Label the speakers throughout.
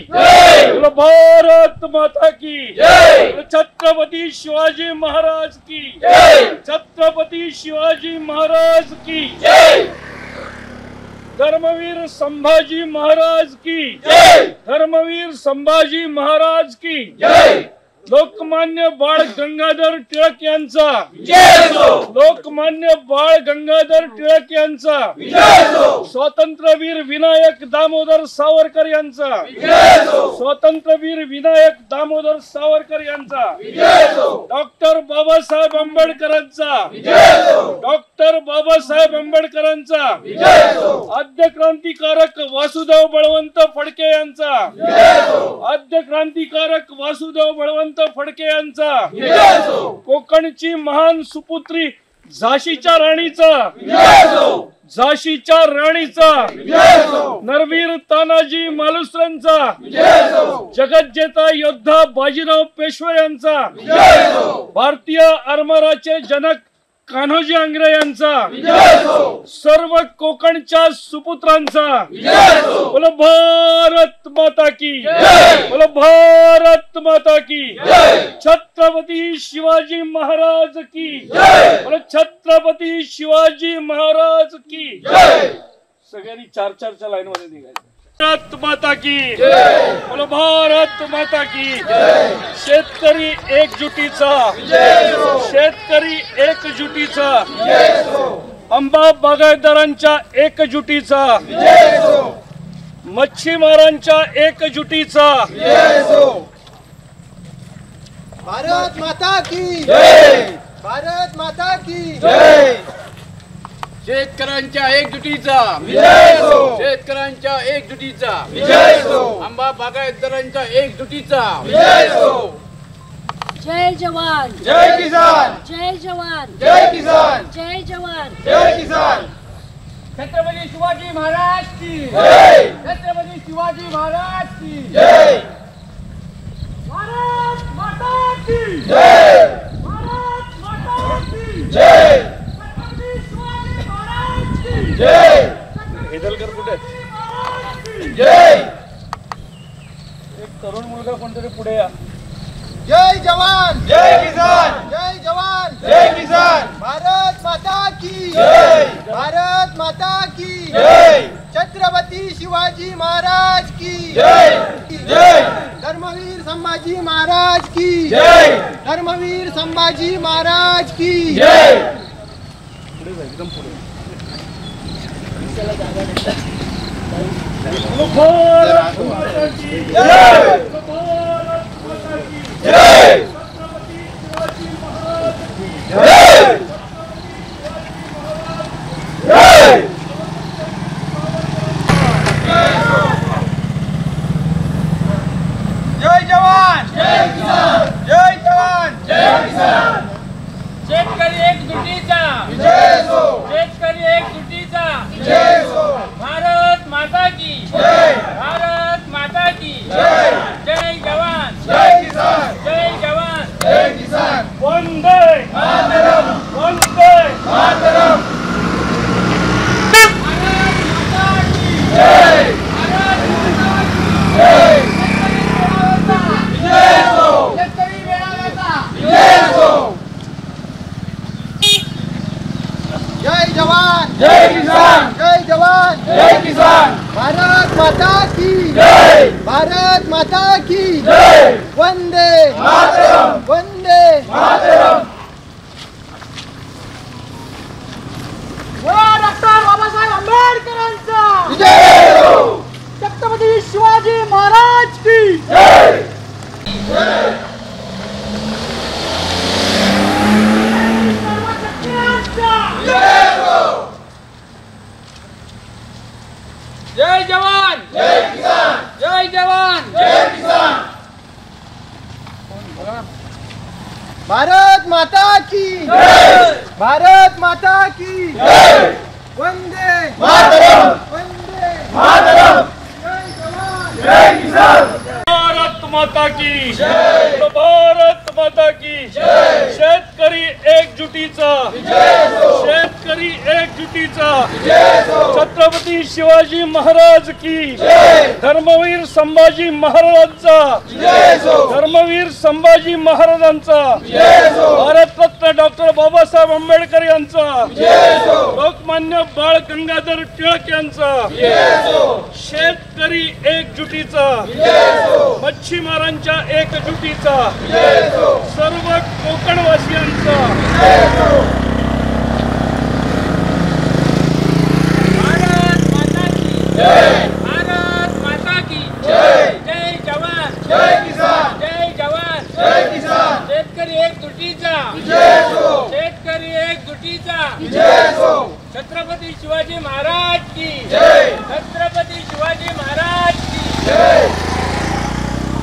Speaker 1: बोलो भारत माता की जय। छत्रपति शिवाजी महाराज की जय। छत्रपति शिवाजी महाराज की जय। धर्मवीर संभाजी महाराज की जय। धर्मवीर संभाजी महाराज की जय। लोकमान्य बाळ गंगाधर टिळक यांचा विजय असो। लोकमान्य बाळ गंगाधर टिळक यांचा विजय असो। स्वातंत्र्यवीर विनायक दामोदर सावरकर यांचा विजय असो। स्वातंत्र्यवीर विनायक दामोदर सावरकर यांचा विजय असो। डॉक्टर बाबासाहेब आंबेडकरांचा विजय असो। डॉक्टर बाबासाहेब आंबेडकरांचा विजय असो। आद्य क्रांतिकारक वासुदेव बळवंत फडके यांचा विजय असो। आद्य क्रांतिकारक वासुदेव बळवंत फडके यांचा विजय असो। कोकणची महान सुपुत्री झाशीच्या राणीचा विजय असो। झाशीच्या राणीचा विजय असो। नरवीर तानाजी मालुसरेंचा विजय असो। जगज्जेता योद्धा बाजीराव पेशवे यांचा विजय असो। भारतीय आरमाराचे जनक कान्होजी आंग्रे यांचा विजय असो। सर्व कोकणच्या सुपुत्रांचा विजय असो। बोलो भारत माता की जय। बोलो भारत माता की जय। छत्रपति शिवाजी महाराज की जय। बोलो छत्रपति शिवाजी महाराज की जय। सगळ्यांनी चार चारच्या लाईन मध्ये निघायचं। भारत माता की जय। बोलो भारत माता की जय। शेतकरी एकजुटीचा विजय असो। शेतकरी एकजुटीचा विजय असो। आंबा बागायतदारांच्या एकजुटीचा विजय असो। मच्छीमारांच्या एकजुटीचा विजय असो।
Speaker 2: भारत माता की
Speaker 1: जय।
Speaker 2: भारत माता की
Speaker 1: जय।
Speaker 3: शेतकऱ्यांच्या एकजुटीचा
Speaker 1: विजय असो।
Speaker 3: शेतकऱ्यांच्या एकजुटीचा
Speaker 1: विजय असो।
Speaker 3: आंबा बागायतदारांच्या एकजुटीचा
Speaker 1: विजय असो।
Speaker 4: जय जवान
Speaker 1: जय किसान।
Speaker 4: जय जवान
Speaker 1: जय किसान।
Speaker 4: जय जवान
Speaker 1: जय किसान।
Speaker 3: छत्रपती शिवाजी महाराज की
Speaker 1: जय।
Speaker 3: छत्रपती शिवाजी महाराज की
Speaker 1: जय।
Speaker 3: भारत माता की
Speaker 1: जय।
Speaker 3: भारत माता की
Speaker 1: जय।
Speaker 3: छत्रपती शिवाजी महाराज की
Speaker 1: जय। हेदलकर कुठे जय। एक तरुण मुलगा कोणतरी पुढे या।
Speaker 2: जय जवान
Speaker 1: जय किसान।
Speaker 2: जय जवान
Speaker 1: जय किसान।
Speaker 2: भारत माता की
Speaker 1: जय।
Speaker 2: भारत माता की
Speaker 1: जय।
Speaker 2: छत्रपति शिवाजी महाराज की
Speaker 1: जय। जय।
Speaker 2: धर्मवीर संभाजी महाराज की
Speaker 1: जय।
Speaker 2: धर्मवीर संभाजी महाराज की
Speaker 1: जय। एकदम पुढे भारत माता की जय। भारत माता की जय। छत्रपति शिवाजी महाराज की जय। जय।
Speaker 2: जय जवान
Speaker 1: जय किसान।
Speaker 2: जय जवान
Speaker 1: जय किसान।
Speaker 3: शेतकरी एकजुटीचा
Speaker 1: विजय असो।
Speaker 3: शेतकरी एकजुटीचा
Speaker 1: विजय असो।
Speaker 3: भारत माता की
Speaker 1: जय।
Speaker 3: भारत माता की
Speaker 1: जय।
Speaker 3: जय जवान
Speaker 1: जय किसान।
Speaker 3: जय जवान
Speaker 1: जय किसान।
Speaker 3: वंदे
Speaker 1: मातरम।
Speaker 3: वंदे
Speaker 1: मातरम।
Speaker 3: भारत माता की
Speaker 1: जय।
Speaker 3: भारत माता की
Speaker 1: जय।
Speaker 3: शेतकरी मेळाव्याचा
Speaker 1: विजय असो।
Speaker 3: शेतकरी मेळाव्याचा
Speaker 1: विजय असो।
Speaker 2: जय जवान
Speaker 1: जय किसान।
Speaker 2: जय जवान
Speaker 1: जय किसान।
Speaker 2: भारत माता की
Speaker 1: जय।
Speaker 2: भारत माता की
Speaker 1: जय।
Speaker 2: वंदे
Speaker 1: मातरम।
Speaker 2: वंदे
Speaker 1: मातरम।
Speaker 3: डॉक्टर बाबासाहेब आंबेडकरांचा
Speaker 1: विजय असो।
Speaker 3: छत्रपती शिवाजी महाराज की
Speaker 1: जय। जय। विजय असो।
Speaker 3: जय जवान
Speaker 1: जय किसान।
Speaker 3: जय जवान
Speaker 1: जय किसान।
Speaker 2: भारत माता की
Speaker 1: जय।
Speaker 2: भारत माता की
Speaker 1: जय।
Speaker 2: वंदे
Speaker 1: मातरम।
Speaker 2: वंदे
Speaker 1: मातरम।
Speaker 2: जय जवान
Speaker 1: जय किसान। भारत माता की जय, भारत माता की जय, शेतकरी एकजुटीचा शेतकरी एकजुटीचा छत्रपती शिवाजी महाराज की जय, धर्मवीर संभाजी महाराजांचा धर्मवीर संभाजी महाराजांचा भारतरत्न डॉक्टर बाबासाहेब आंबेडकर यांचा लोकमान्य बाळ गंगाधर टिळक यांचा शेतकरी एकजुटीचा मच्छीमारांच्या एकजुटीचा सर्व कोकणवासियांचा
Speaker 3: भारत माता की जय, भारत माता की जय, जय जवान जय किसान, जय जवान जय किसान, शेतकरी एकजुटीचा शेतकरी एकजुटीचा छत्रपती शिवाजी महाराज की जय, छत्रपती शिवाजी महाराज की जय,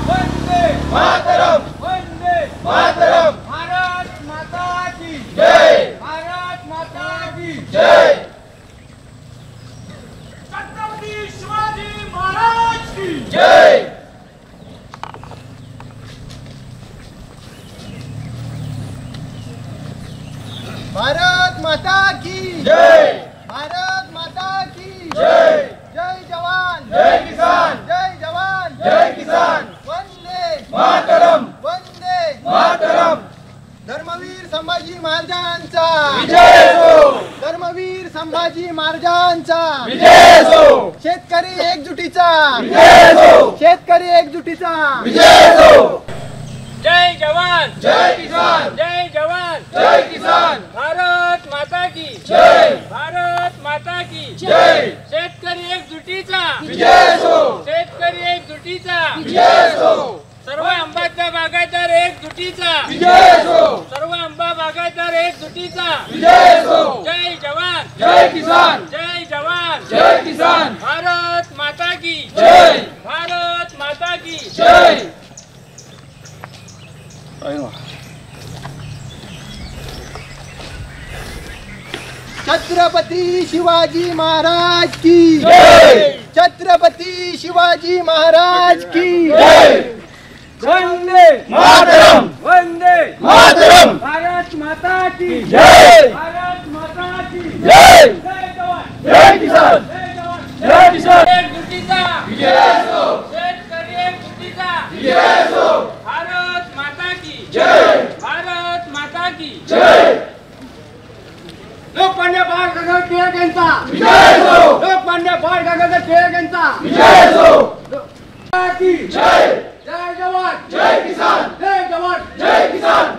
Speaker 3: वंदे मातरम, वंदे मातरम, भारत माता की जय, भारत माता की जय, छत्रपती शिवाजी महाराज की जय।
Speaker 2: भारत माता की जय, भारत माता की जय, जय जवान जय किसान, जय जवान जय किसान, वंदे मातरम, वंदे मातरम, धर्मवीर संभाजी महाराजांचा विजय हो, धर्मवीर संभाजी महाराजांचा विजय हो, शेतकरी एकजुटीचा विजय हो, शेतकरी एकजुटीचा विजय हो,
Speaker 3: जय जवान
Speaker 2: जय किसान,
Speaker 3: जय जवान
Speaker 2: जय किसान,
Speaker 3: भारत माता की
Speaker 2: जय,
Speaker 3: भारत माता की
Speaker 2: जय,
Speaker 3: शेतकरी एकजुटीचा
Speaker 2: विजय हो,
Speaker 3: शेतकरी एकजुटीचा
Speaker 2: विजय हो,
Speaker 3: सर्व आंबाच्या बागायतदार एकजुटीचा
Speaker 2: विजय हो,
Speaker 3: सर्व आंबा बागायतदार एकजुटीचा
Speaker 2: विजय हो,
Speaker 3: जय जवान
Speaker 2: जय किसान,
Speaker 3: जय जवान
Speaker 2: जय किसान,
Speaker 3: भारत माता की
Speaker 2: जय,
Speaker 3: भारत माता की
Speaker 2: जय। छत्रपती शिवाजी महाराज की जय, छत्रपती शिवाजी महाराज की जय,
Speaker 3: वंदे
Speaker 2: मातरम,
Speaker 3: वंदे
Speaker 2: मातरम,
Speaker 3: भारत माता की
Speaker 2: जय,
Speaker 3: भारत माता की
Speaker 2: जय,
Speaker 3: जय जवान
Speaker 2: जय किसान,
Speaker 3: जय जवान
Speaker 2: जय किसान,
Speaker 3: एकजुटीचा
Speaker 2: विजय हो,
Speaker 3: शेतकरी एकजुटीचा
Speaker 2: विजय हो,
Speaker 3: भारत माता की
Speaker 2: जय,
Speaker 3: भारत माता की
Speaker 2: जय,
Speaker 3: लोकमान्य बाळ गंगाधर टिळक यांचा
Speaker 2: विजय हो,
Speaker 3: लोकमान्य बाळ गंगाधर टिळक यांचा
Speaker 2: विजय हो,
Speaker 3: की
Speaker 2: जय,
Speaker 3: जय जवान
Speaker 2: जय किसान,
Speaker 3: जय जवान
Speaker 2: जय किसान।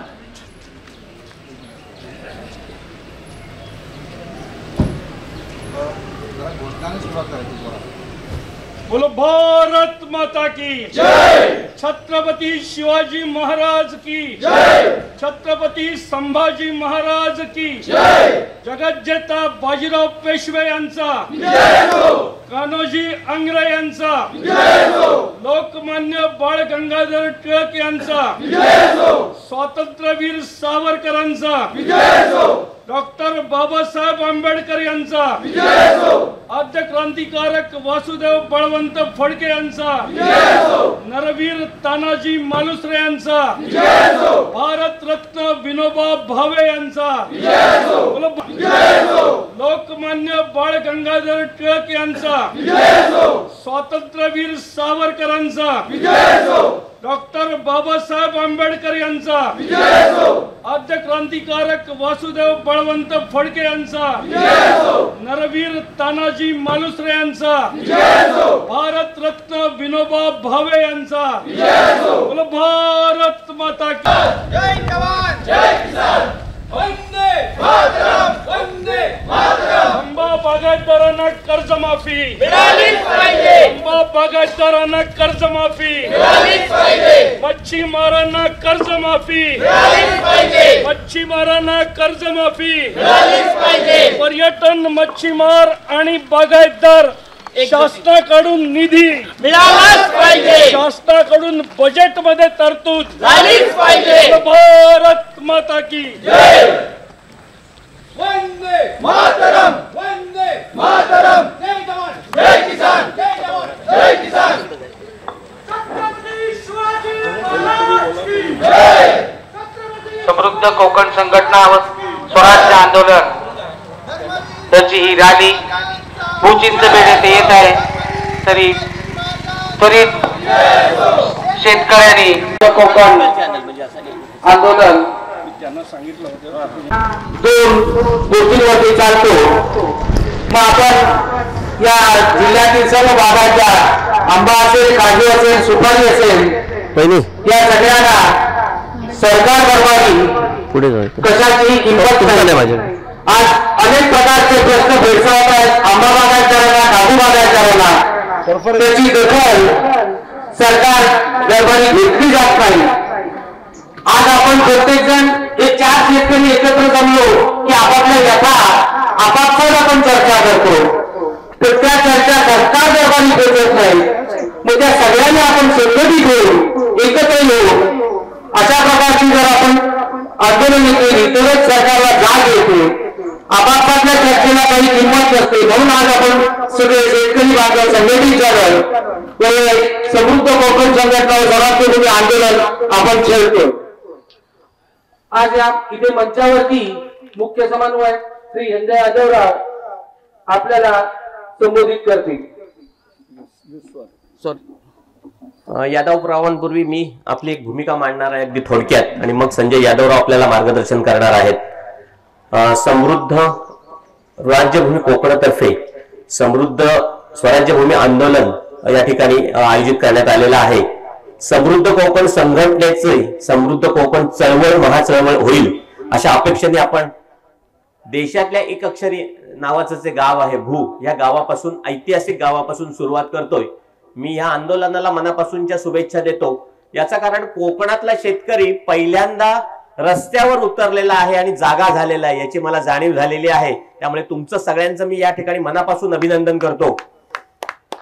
Speaker 1: बोलो भारत माता की
Speaker 2: जय,
Speaker 1: छत्रपती शिवाजी महाराज की
Speaker 2: जय,
Speaker 1: छत्रपती संभाजी महाराज की
Speaker 2: जय,
Speaker 1: जगज्जेता बाजीराव पेशवे यांचा
Speaker 2: विजय हो,
Speaker 1: कान्होजी आंग्रे यांचा
Speaker 2: विजय हो,
Speaker 1: लोकमान्य बाळ गंगाधर टिळक यांचा
Speaker 2: विजय हो,
Speaker 1: स्वातंत्र्यवीर सावरकरांचा
Speaker 2: विजय हो,
Speaker 1: डॉक्टर बाबासाहेब आंबेडकर यांचा
Speaker 2: विजय हो,
Speaker 1: आद्य क्रांतिकारक वासुदेव बळवंत फडके यांचा
Speaker 2: विजय हो,
Speaker 1: नरवीर तानाजी मालुसरे यांचा
Speaker 2: विजय हो,
Speaker 1: भारत रत्न विनोबा भावे यांचा
Speaker 2: विजय हो,
Speaker 1: बोलो
Speaker 2: विजय हो,
Speaker 1: लोकमान्य बाळ गंगाधर टिळक यांचा
Speaker 2: विजय हो,
Speaker 1: स्वातंत्र्यवीर सावरकरांचा
Speaker 2: विजय हो,
Speaker 1: डॉक्टर बाबासाहेब आंबेडकर यांचा
Speaker 2: विजय हो,
Speaker 1: आद्य क्रांतिकारक वासुदेव बळवंत फडके यांचा
Speaker 2: विजय हो,
Speaker 1: नरवीर तानाजी मालुसरे यांचा
Speaker 2: विजय हो,
Speaker 1: भारत रत्न विनोबा भावे यांचा
Speaker 2: विजय हो,
Speaker 1: बोलो भारत माता की
Speaker 2: जय जवान जय किसान,
Speaker 3: वंदे
Speaker 2: मातरम,
Speaker 3: वंदे
Speaker 2: मातरम,
Speaker 1: आंबा बागायतदारांना कर्जमाफी
Speaker 2: मिळालीच पाहिजे,
Speaker 1: आंबा बागायतदारांना कर्जमाफी
Speaker 2: मिळालीच पाहिजे,
Speaker 1: मच्छीमारांना कर्जमाफी
Speaker 2: मिळालीच पाहिजे,
Speaker 1: मच्छीमारांना कर्जमाफी
Speaker 2: मिळालीच पाहिजे,
Speaker 1: पर्यटन मच्छीमार आणि बागायतदार शासनाकडून निधी
Speaker 2: मिळालाच पाहिजे,
Speaker 1: शासनाकडून बजेट मध्ये तरतूद
Speaker 2: झालीच पाहिजे,
Speaker 1: भारत माता की
Speaker 2: जय,
Speaker 3: वंदे
Speaker 2: मातरम,
Speaker 3: वंदे
Speaker 2: मातरम,
Speaker 3: जय जवान
Speaker 2: जय किसान,
Speaker 3: जय जवान
Speaker 2: जय किसान,
Speaker 3: छत्रपती शिवाजी
Speaker 5: समृद्ध कोकण संघटना व स्वराज्य आंदोलन त्याची ही रॅली भूचिंचपेठ येथे येत आहे. तरी त्वरित शेतकऱ्यांनी कोकण आंदोलन दोन गोष्टींवरती चालतो. मग आपण या जिल्ह्यातील सर्व भागाच्या आंबा असेल, काजू असेल, सुपारी असेल, या सगळ्यांना सरकार बरोबरी कशाचीही किंमत नाही. आज अनेक प्रकारचे प्रश्न भेडसावत आहेत. आंबा बागायतदारांना, काजू बागायतदारांना त्याची दखल सरकार दरबारी घेतली जात नाही. आज आपण प्रत्येक जण हे 4 शेतकरी एकत्र जमलो की आपापल्या व्यथा आपापसात आपण चर्चा करतो. तर त्या चर्चा सरकार दरबारी भेटत नाही. मग त्या सगळ्यांनी आपण संघटित होऊ, एकत्र येऊ, अशा प्रकारची जर आपण आंदोलन केली तरच सरकारला जाग येते. आपापसातल्या चर्चेला काही किंमत नसते. म्हणून आज आपण सगळे शेतकरी बांधव संघटित झालं समृद्ध कोकण संघटना स्वराज्य आंदोलन आपण छेडतो. आज या इथे मंचावरती मुख्य समन्वय श्री संजय यादवराव आपल्याला संबोधित करतील.
Speaker 6: यादवरावांपूर्वी मी आपली एक भूमिका मांडणार आहे अगदी थोडक्यात, आणि मग संजय यादवराव आपल्याला मार्गदर्शन करणार आहेत. समृद्ध राज्यभूमी कोकणातर्फे समृद्ध स्वराज्यभूमी आंदोलन या ठिकाणी आयोजित करण्यात आलेलं आहे. समृद्ध कोकण संघटनेचे समृद्ध कोकण चळवळ महाचळवळ होईल अशा अपेक्षेने आपण देशातल्या एक अक्षरी नावाचं जे गाव आहे भू, या गावापासून, ऐतिहासिक गावापासून सुरुवात करतोय. मी या आंदोलनाला मनापासूनच्या शुभेच्छा देतो. याचं कारण कोकणातला शेतकरी पहिल्यांदा रस्त्यावर उतरलेला आहे आणि जागा झालेला आहे याची मला जाणीव झालेली आहे. त्यामुळे तुमचं सगळ्यांचं मी या ठिकाणी मनापासून अभिनंदन करतो.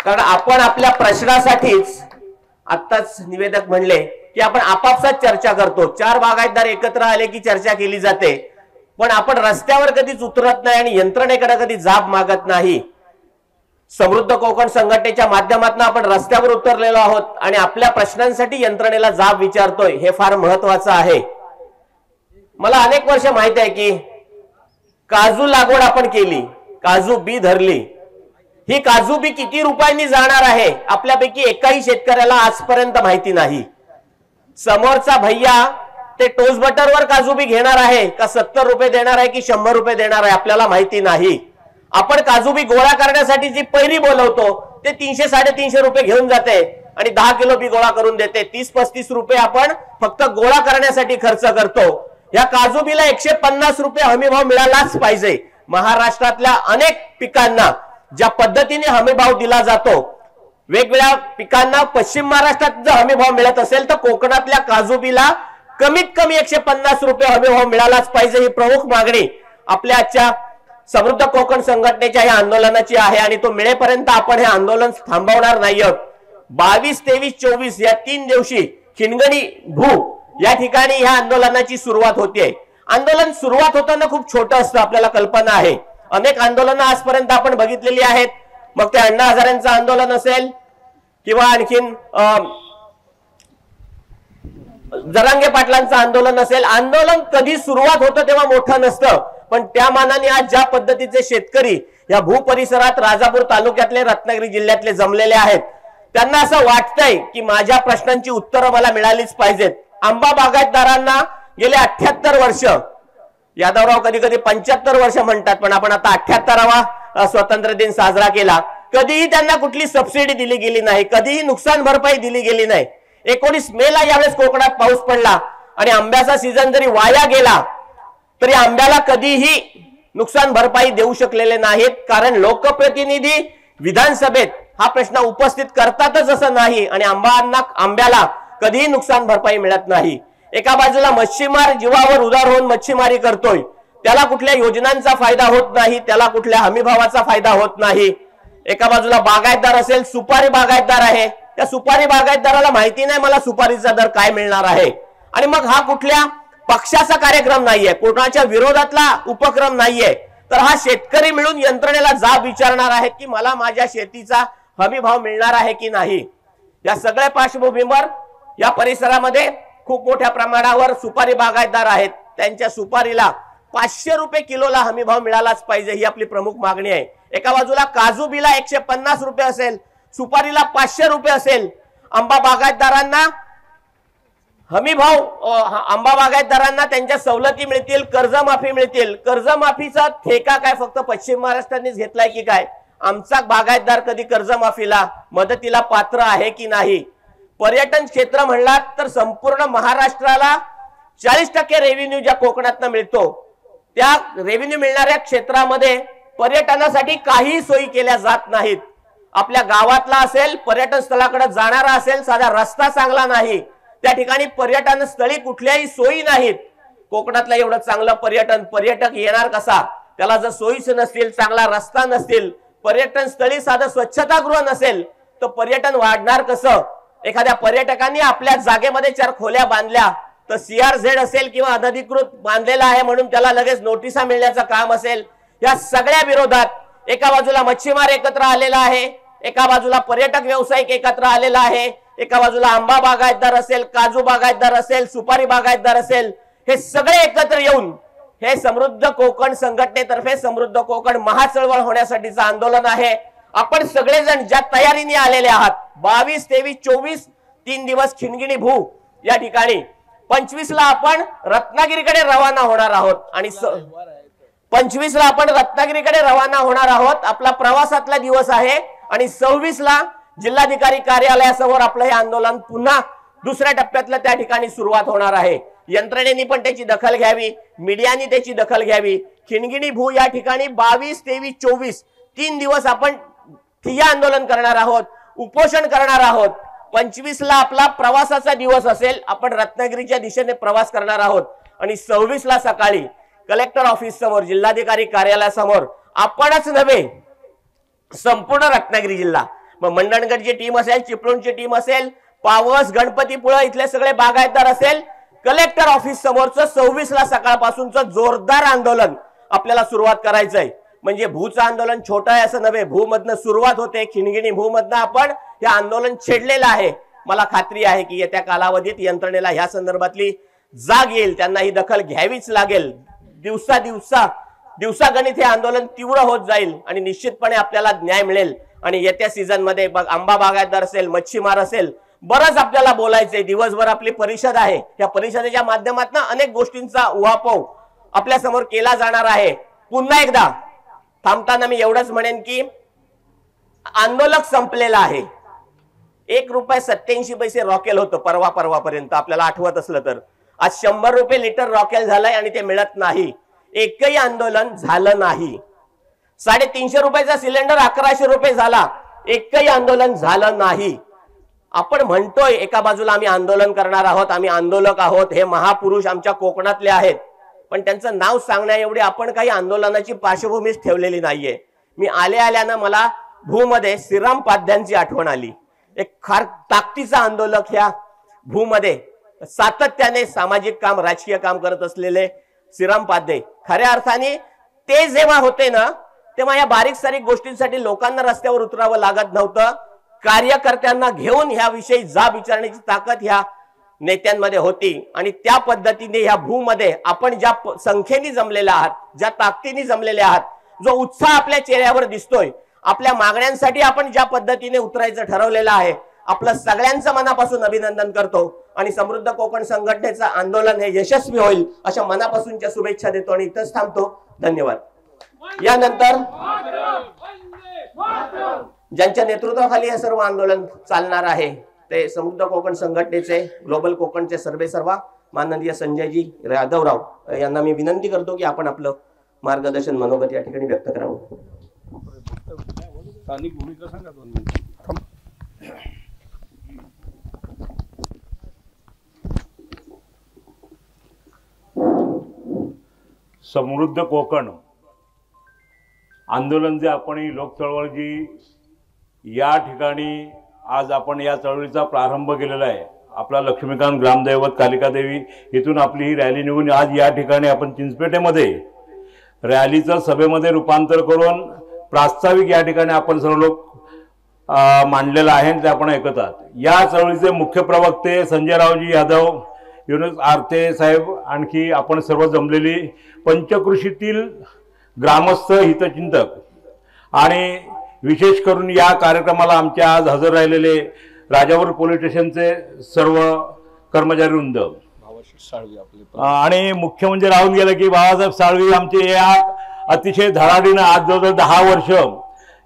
Speaker 6: कारण आपण आपल्या प्रश्नासाठीच, आत्ताच निवेदक म्हणले की आपण आपापसात चर्चा करतो. 4 बागायतदार एकत्र आले की चर्चा केली जाते, पण आपण रस्त्यावर कधीच उतरत नाही आणि यंत्रणेकडे कधी जाब मागत नाही. समृद्ध कोकण संघटनेच्या माध्यमातून आपण रस्त्यावर उतरलेलो आहोत आणि आपल्या प्रश्नांसाठी यंत्रणेला जाब विचारतोय. हे फार महत्वाचं आहे. मला अनेक वर्ष माहित आहे की काजू लागवड आपण केली, काजू बी धरली. ही काजू बी किती रुपयांनी जाणार आहे आपल्यापैकी एकाही शेतकऱ्याला आजपर्यंत माहिती नाही. समोरचा भैया ते टोस्ट बटरवर काजू बी घेणार आहे का 70 रुपये देणार आहे की 100 रुपये देणार आहे आपल्याला माहिती नाही. आपण काजू बी गोळा करण्यासाठी जी पैरी बोलवतो ते 300-350 रुपये घेऊन जाते आणि 10 किलो बी गोळा करून देते. 30-35 रुपये आपण फक्त गोळा करण्यासाठी खर्च करतो. या काजू बीला 150 रुपये हमीभाव मिळालाच पाहिजे. महाराष्ट्रातल्या अनेक पिकांना ज्या पद्धतीने हमीभाव दिला जातो, वेगवेगळ्या पिकांना पश्चिम महाराष्ट्रात जर हमीभाव मिळत असेल तर कोकणातल्या काजू बीला कमीत कमी 150 रुपये हमीभाव मिळालाच पाहिजे. ही प्रमुख मागणी आपल्या आजच्या समृद्ध कोकण संघटनेच्या या आंदोलनाची आहे आणि तो मिळेपर्यंत आपण हे आंदोलन थांबवणार नाही आहोत. 22, 23, 24 या 3 दिवशी खिनगणी भू या ठिकाणी ह्या आंदोलनाची सुरुवात होते. आंदोलन सुरुवात होताना खूप छोटं असतं, आपल्याला कल्पना आहे. अनेक आंदोलनं आजपर्यंत आपण बघितलेली आहेत. मग ते अण्णा हजारेंचं आंदोलन असेल किंवा आणखीन जरांगे पाटलांचं आंदोलन असेल. आंदोलन कधी सुरुवात होतं तेव्हा मोठं नसतं, पण त्या मानाने आज ज्या पद्धतीचे शेतकरी या भू परिसरात राजापूर तालुक्यातले, रत्नागिरी जिल्ह्यातले जमलेले आहेत, त्यांना असं वाटतंय की माझ्या प्रश्नांची उत्तरं मला मिळालीच पाहिजेत. आंबा बागायतदारांना गेले 78 वर्ष, यादवराव कधी कधी 75 वर्ष म्हणतात, पण आपण आता 78वा स्वातंत्र्य दिन साजरा केला. कधीही त्यांना कुठली सबसिडी दिली गेली नाही, कधीही नुकसान भरपाई दिली गेली नाही. 19 मेला यावेळेस कोकणात पाऊस पडला आणि आंब्याचा सीझन जरी वाया गेला तरी आंब्याला कधीही नुकसान भरपाई देऊ शकलेले नाहीत. कारण लोकप्रतिनिधी विधानसभेत हा प्रश्न उपस्थित करतातच असं नाही आणि आंब्याला कधीही नुकसान भरपाई मिळत नाही. एका बाजूला मच्छीमार जीवावर उदार होऊन मच्छीमारी करतोय, त्याला कुठल्या योजनांचा फायदा होत नाही, त्याला कुठल्या हमीभावाचा फायदा होत नाही. एका बाजूला बागायतदार असेल, सुपारी बागायतदार आहे, त्या सुपारी बागायतदाराला माहिती नाही मला सुपारीचा दर काय मिळणार आहे. आणि मग हा कुठल्या पक्षाचा कार्यक्रम नाहीये, कोणाच्या विरोधातला उपक्रम नाहीये, तर हा शेतकरी मिळून यंत्रणेला जाब विचारणार आहेत की मला माझ्या शेतीचा हमी भाव मिळणार आहे की नाही. या सगळ्या पार्श्वभूमीवर या परिसरामध्ये खूप मोठ्या प्रमाणावर सुपारी बागायतदार आहेत, त्यांच्या सुपारीला 500 रुपये किलोला हमी भाव मिळालाच पाहिजे, ही आपली प्रमुख मागणी आहे। एका बाजूला काजू बिला 150 रुपये असेल, सुपारीला 500 रुपये असेल। आंबा बागायतदारांना हमी भाव, आंबा बागायतदारांना त्यांच्या सवलती मिळतील, कर्जमाफी मिळतील। कर्जमाफीचा ठेका काय फक्त पश्चिम महाराष्ट्रानेच घेतलाय की काय? आमचा बागायतदार कधी कर्जमाफीला मदतीला पात्र आहे की नाही? पर्यटन क्षेत्र म्हणलात तर संपूर्ण महाराष्ट्राला 40% रेव्हेन्यू ज्या कोकणातनं मिळतो, त्या रेव्हेन्यू मिळणाऱ्या क्षेत्रामध्ये पर्यटनासाठी काही सोयी केल्या जात नाहीत। आपल्या गावातला असेल, पर्यटन स्थळाकडे जाणारा असेल, साधा रस्ता चांगला नाही, त्या ठिकाणी पर्यटन स्थळी कुठल्याही सोयी नाहीत। कोकणातलं एवढं चांगलं पर्यटक येणार कसा? त्याला जर सोयीच नसतील, चांगला रस्ता नसतील, पर्यटन स्थळी साधं स्वच्छतागृह नसेल तर पर्यटन वाढणार कसं? एखाद्या पर्यटकांनी आपल्या जागेमध्ये 4 खोल्या बांधल्या तर CRZ असेल किंवा अनधिकृत बांधलेला आहे म्हणून त्याला लगेच नोटिसा मिळण्याचं काम असेल। या सगळ्या विरोधात एका बाजूला मच्छीमार एकत्र आलेला आहे, एका बाजूला पर्यटक व्यावसायिक एकत्र आलेला आहे, एका बाजूला आंबा बागायतदार असेल, काजू बागायतदार असेल, सुपारी बागायतदार असेल, हे सगळे एकत्र येऊन हे समृद्ध कोकण संघटनेतर्फे समृद्ध कोकण महाचळवळ होण्यासाठीचं आंदोलन आहे। आपण सगळेजण ज्या तयारीने आलेले आहात, 22, 23, 24 3 दिवस खिणगिणी भू या ठिकाणी, 25 ला आपण रत्नागिरीकडे रवाना होणार आहोत आणि 25 ला आपण रत्नागिरीकडे रवाना होणार आहोत। आपला प्रवासातला दिवस आहे आणि 26 ला जिल्हाधिकारी कार्यालयासमोर आपलं हे आंदोलन पुन्हा दुसऱ्या टप्प्यातलं त्या ठिकाणी सुरुवात होणार आहे। यंत्रणेने पण त्याची दखल घ्यावी, मीडियाने त्याची दखल घ्यावी। खिणगिणी भू या ठिकाणी 22, 23, 24 3 दिवस आपण ठिय्या आंदोलन करणार आहोत, उपोषण करणार आहोत। 25 ला आपला प्रवासाचा दिवस असेल, आपण रत्नागिरीच्या दिशेने प्रवास करणार आहोत आणि 26 ला सकाळी कलेक्टर ऑफिस समोर, जिल्हाधिकारी कार्यालयासमोर आपणच नव्हे संपूर्ण रत्नागिरी जिल्हा, मग मंडणगडची टीम असेल, चिपळूणची टीम असेल, पावस, गणपतीपुळा इथले सगळे बागायतदार असेल, कलेक्टर ऑफिस समोरचं 26 ला सकाळपासूनचं जोरदार आंदोलन आपल्याला सुरुवात करायचंय। म्हणजे भूचं आंदोलन छोटं आहे असं नव्हे, भूमधनं सुरुवात होते, खिणगिणी भूमधनं आपण हे आंदोलन छेडलेलं आहे। मला खात्री आहे की येत्या कालावधीत यंत्रणेला ह्या संदर्भातली जाग येईल, त्यांना ही दखल घ्यावीच लागेल। दिवसागणित हे आंदोलन तीव्र होत जाईल आणि निश्चितपणे आपल्याला न्याय मिळेल। आणि येत्या सीझन मध्ये आंबा बागायतदार असेल, मच्छीमार असेल, बरंच आपल्याला बोलायचंय। दिवसभर आपली परिषद आहे, या परिषदेच्या माध्यमातून अनेक गोष्टींचा उहापोह आपल्या समोर केला जाणार आहे। पुन्हा एकदा थांबताना मी एवढंच म्हणेन की आंदोलक संपलेला आहे। 1 रुपये 87 पैसे रॉकेल होतं परवापर्यंत, आपल्याला आठवत असलं तर। आज 100 रुपये लिटर रॉकेल झालंय आणि ते मिळत नाही। एकही आंदोलन झालं नाही। 350 रुपयाचा सिलेंडर 1100 रुपये झाला, एकही आंदोलन झालं नाही। आपण म्हणतोय एका बाजूला आम्ही आंदोलन करणार आहोत, आम्ही आंदोलक आहोत, हे महापुरुष आमच्या कोकणातले आहेत, पण त्यांचं नाव सांगण्या एवढी आपण काही आंदोलनाची पार्श्वभूमीच ठेवलेली नाहीये। मी आल्यानं मला भूमध्ये श्रीरामपाद्यांची आठवण आली। एक फार ताकदीचा आंदोलक ह्या भूमध्ये सातत्याने सामाजिक काम, राजकीय काम करत असलेले श्रीरामपाद्य, खऱ्या अर्थाने ते जेव्हा होते ना, तेव्हा या बारीक सारीक गोष्टींसाठी लोकांना रस्त्यावर उतरावं लागत नव्हतं। कार्यकर्त्यांना घेऊन ह्या विषयी जाब विचारण्याची ताकद ह्या नेत्यांमध्ये होती आणि त्या पद्धतीने ह्या भूमध्ये आपण ज्या संख्येने जमलेले आहात, ज्या ताकदीने जमलेले आहात, जो उत्साह आपल्या चेहऱ्यावर दिसतोय, आपल्या मागण्यांसाठी आपण ज्या पद्धतीने उतरायचं ठरवलेलं आहे, आपलं सगळ्यांचं मनापासून अभिनंदन करतो आणि समृद्ध कोकण संघटनेचं आंदोलन हे यशस्वी होईल अशा मनापासूनच्या शुभेच्छा देतो आणि इथंच थांबतो। धन्यवाद। यानंतर ज्यांच्या नेतृत्वाखाली हे सर्व आंदोलन चालणार आहे ते समृद्ध कोकण संघटनेचे ग्लोबल कोकणचे सर्वेसर्वा माननीय संजयजी यादवराव यांना मी विनंती करतो की आपण आपलं मार्गदर्शन मनोगत या ठिकाणी व्यक्त करावं।
Speaker 1: स्थानिक भूमिका सांगा 2 मिनिट।
Speaker 7: समृद्ध कोकण आंदोलन जे आपण ही लोक चळवळ जी या ठिकाणी आज आपण या चळवळीचा प्रारंभ केलेला आहे। आपला लक्ष्मीकांत ग्रामदैवत कालिका देवी इथून आपली ही रॅली निघून आज या ठिकाणी आपण चिंचपेठेमध्ये रॅलीचं सभेमध्ये रूपांतर करून प्रास्ताविक या ठिकाणी आपण सर्व लोक मांडलेलं आहे ते आपण ऐकतात। या चळवळीचे मुख्य प्रवक्ते संजयरावजी यादव युनुस आरते साहेब, आणखी आपण सर्व जमलेली पंचकृषीतील ग्रामस्थ हितचिंतक आणि विशेष करून या कार्यक्रमाला आमच्या आज हजर राहिलेले राजापूर पोलीस स्टेशनचे सर्व कर्मचारी वृंद आणि मुख्य म्हणजे राहून गेलं की बाबासाहेब साळवी आमचे या अतिशय धडाडीनं आज जवळजवळ 10 वर्ष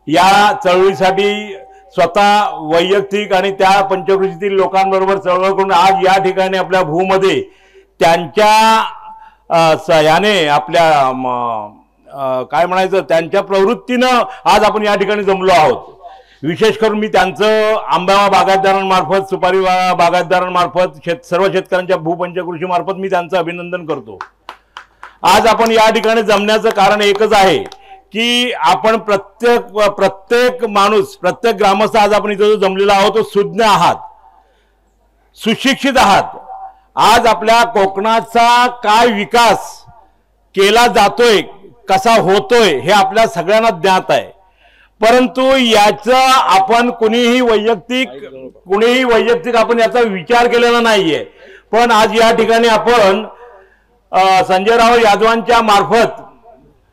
Speaker 7: या चळवळीसाठी स्वतः वैयक्तिक आणि त्या पंचकृषीतील लोकांबरोबर चळवळ करून आज या ठिकाणी आपल्या भूमध्ये त्यांच्या याने आपल्या काय म्हणायचं त्यांच्या प्रवृत्तीनं आज आपण या ठिकाणी जमलो आहोत। विशेष करून मी त्यांचं आंबा बागायतदारांमार्फत, सुपारी बागायतदारांमार्फत, सर्व शेतकऱ्यांच्या भूपंचकृषी मार्फत मी त्यांचं अभिनंदन करतो। आज आपण या ठिकाणी जमण्याचं कारण एकच आहे की आपण प्रत्येक माणूस, प्रत्येक ग्रामस्थ आज आपण इथं जो जमलेला आहोत तो सुज्ञ आहात, सुशिक्षित आहात। आज आपल्या कोकणाचा काय विकास केला जातोय, कसा होतोय हे आपल्या सगळ्यांना ज्ञात आहे, परंतु याचा आपण कुणीही वैयक्तिक आपण याचा विचार केलेला नाहीये। पण आज या ठिकाणी आपण संजयराव यादवांच्या मार्फत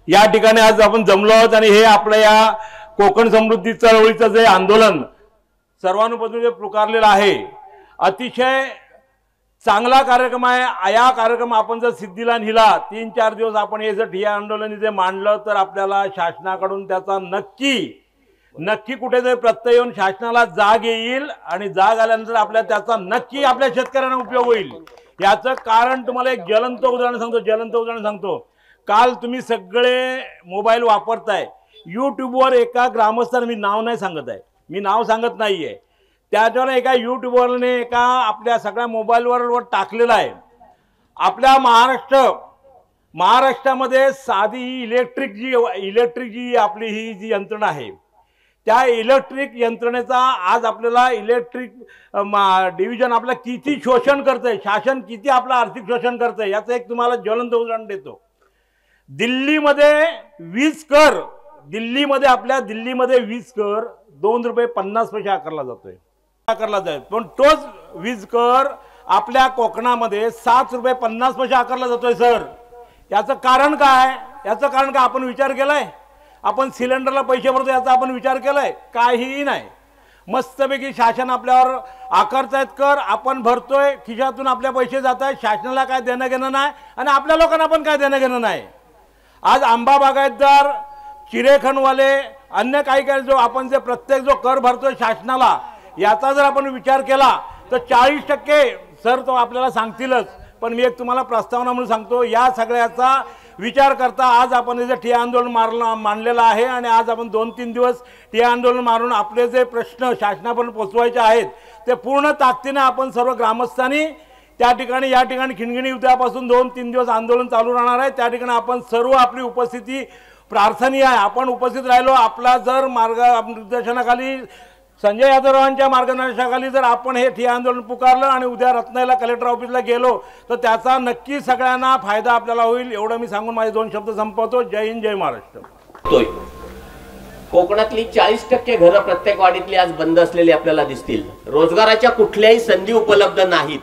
Speaker 7: या ठिकाणी आज आपण जमलो आहोत आणि हे आपल्या या कोकण समृद्धी चळवळीचं जे आंदोलन सर्वानुमते जे पुकारलेलं आहे, अतिशय चांगला कार्यक्रम आहे। या कार्यक्रम आपण जर सिद्धीला नेला, 3-4 दिवस आपण हे जर ठिय्या आंदोलन जे मांडलं तर आपल्याला शासनाकडून त्याचा नक्की कुठेतरी प्रत्यय येऊन शासनाला जाग येईल आणि जाग आल्यानंतर आपल्याला त्याचा नक्की आपल्या शेतकऱ्यांना उपयोग होईल। याचं कारण तुम्हाला एक ज्वलंत उदाहरण सांगतो। काल तुम्ही सगळे मोबाईल वापरताय, यूट्यूबवर एका ग्रामस्थाने, मी नाव सांगत नाहीये, त्याच्यावर एका यूट्यूबवरने एका आपल्या सगळ्या मोबाईलवर टाकलेला आहे, आपल्या महाराष्ट्रामध्ये साधी इलेक्ट्रिक जी आपली ही जी यंत्रणा आहे, त्या इलेक्ट्रिक यंत्रणेचा आज आपल्याला इलेक्ट्रिक डिव्हिजन आपलं किती शोषण करतंय, शासन किती आपलं आर्थिक शोषण करतंय, याचं एक तुम्हाला ज्वलंत उदाहरण देतो। दिल्लीमध्ये वीज कर ₹2.50 आकारला जातोय, पण तोच वीज कर आपल्या कोकणामध्ये ₹7.50 आकारला जातोय। सर, याचं कारण काय? आपण विचार केलाय? आपण सिलेंडरला पैसे भरतो याचा आपण विचार केलाय? काहीही नाही। मस्तपैकी शासन आपल्यावर आकारतायत कर, आपण भरतोय, खिशातून आपल्या पैसे जात आहेत, शासनाला काय देणं घेणं नाही आणि आपल्या लोकांना पण काय देणं घेणं नाही। आज आंबा बागायतदार, चिरेखनवाले, अन्य काही जो आपण जे प्रत्येक जो कर भरतोय शासनाला, याचा जर आपण विचार केला तर 40% सर तो आपल्याला सांगतीलच, पण मी एक तुम्हाला प्रस्तावना म्हणून सांगतो, या सगळ्याचा विचार करता आज आपण जे ठिय्या आंदोलन मांडलेलं आहे आणि आज आपण 2-3 दिवस ठिय्या आंदोलन मारून आपले जे प्रश्न शासनापर्यंत पोहोचवायचे आहेत ते पूर्ण ताकदीने आपण सर्व ग्रामस्थांनी या ठिकाणी खिणगिणी उद्यापासून 2-3 दिवस आंदोलन चालू राहणार आहे। त्या ठिकाणी आपण सर्व आपली उपस्थिती प्रार्थनीय आहे, आपण उपस्थित राहिलो, आपला जर मार्गदर्शनाखाली, संजय यादवरावांच्या मार्गदर्शनाखाली जर आपण हे ठिय्या आंदोलन पुकारलं आणि उद्या रत्नागिरीला कलेक्टर ऑफिसला गेलो तर त्याचा नक्की सगळ्यांना फायदा आपल्याला होईल, एवढं मी सांगून माझे 2 शब्द संपवतो। जय हिंद, जय महाराष्ट्र।
Speaker 6: कोकणातली 40% घरं प्रत्येक वाडीतली आज बंद असलेली आपल्याला दिसतील। रोजगाराच्या कुठल्याही संधी उपलब्ध नाहीत।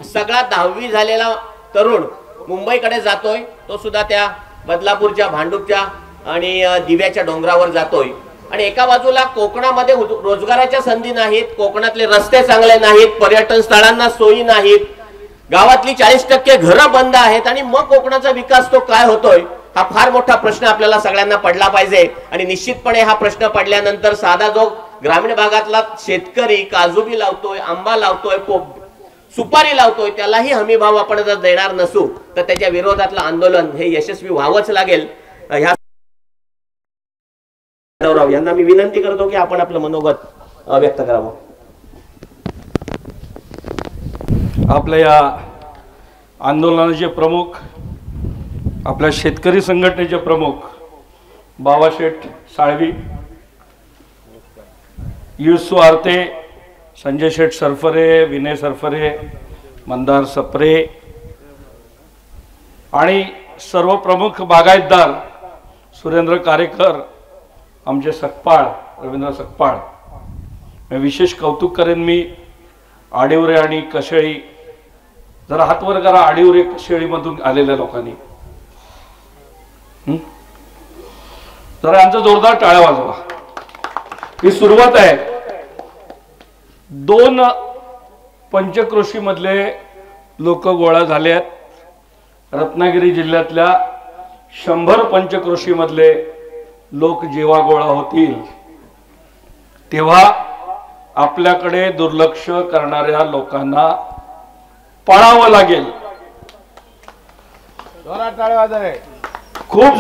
Speaker 6: सगळा 10वी झालेला तरुण मुंबईकडे जातोय, तो सुद्धा त्या बदलापूरच्या, भांडूपच्या आणि दिव्याच्या डोंगरावर जातोय आणि एका बाजूला कोकणामध्ये रोजगाराच्या संधी नाहीत, कोकणातले रस्ते चांगले नाहीत, पर्यटन स्थळांना सोयी नाहीत, गावातली 40% घरं बंद आहेत आणि मग कोकणाचा विकास तो काय होतोय, हा फार मोठा प्रश्न आपल्याला सगळ्यांना पडला पाहिजे। आणि निश्चितपणे हा प्रश्न पडल्यानंतर साधा जो ग्रामीण भागातला शेतकरी काजूबी लावतोय, आंबा लावतोय, सुपारी लावतोय, त्यालाही हमी भाव आपण जर देणार नसू तर त्याच्या विरोधातलं आंदोलन हे यशस्वी व्हावंच लागेल। ह्या यांना मी विनंती करतो की आपण आपलं मनोगत व्यक्त करावं।
Speaker 1: आपल्या या आंदोलनाचे प्रमुख, आपल्या शेतकरी संघटनेचे प्रमुख बाबाशेठ साळवी, युसू आरते, संजय शेठ सरफरे, विनय सरफरे, मंदार सप्रे आणि सर्व प्रमुख बागायतदार सुरेंद्र कारेकर, आमचे सकपाळ रवींद्र सकपाळ, विशेष कौतुक करेन मी आडिवरे आणि कशेळी जरा हात वर करा आडीवर एक शेळीमधून आलेल्या लोकांनी. जरा आमचा जोरदार टाळ्या वाजवा. ही सुरुवात आहे. 2 पंचक्रोशी मधले लोक गोळा झाले आहेत. रत्नागिरी जिल्ह्यातल्या 100 पंचक्रोशी मधले लोक जेव्हा गोळा होतील तेव्हा आपल्याकडे दुर्लक्ष करणाऱ्या लोकांना पळावं लागेल. खूप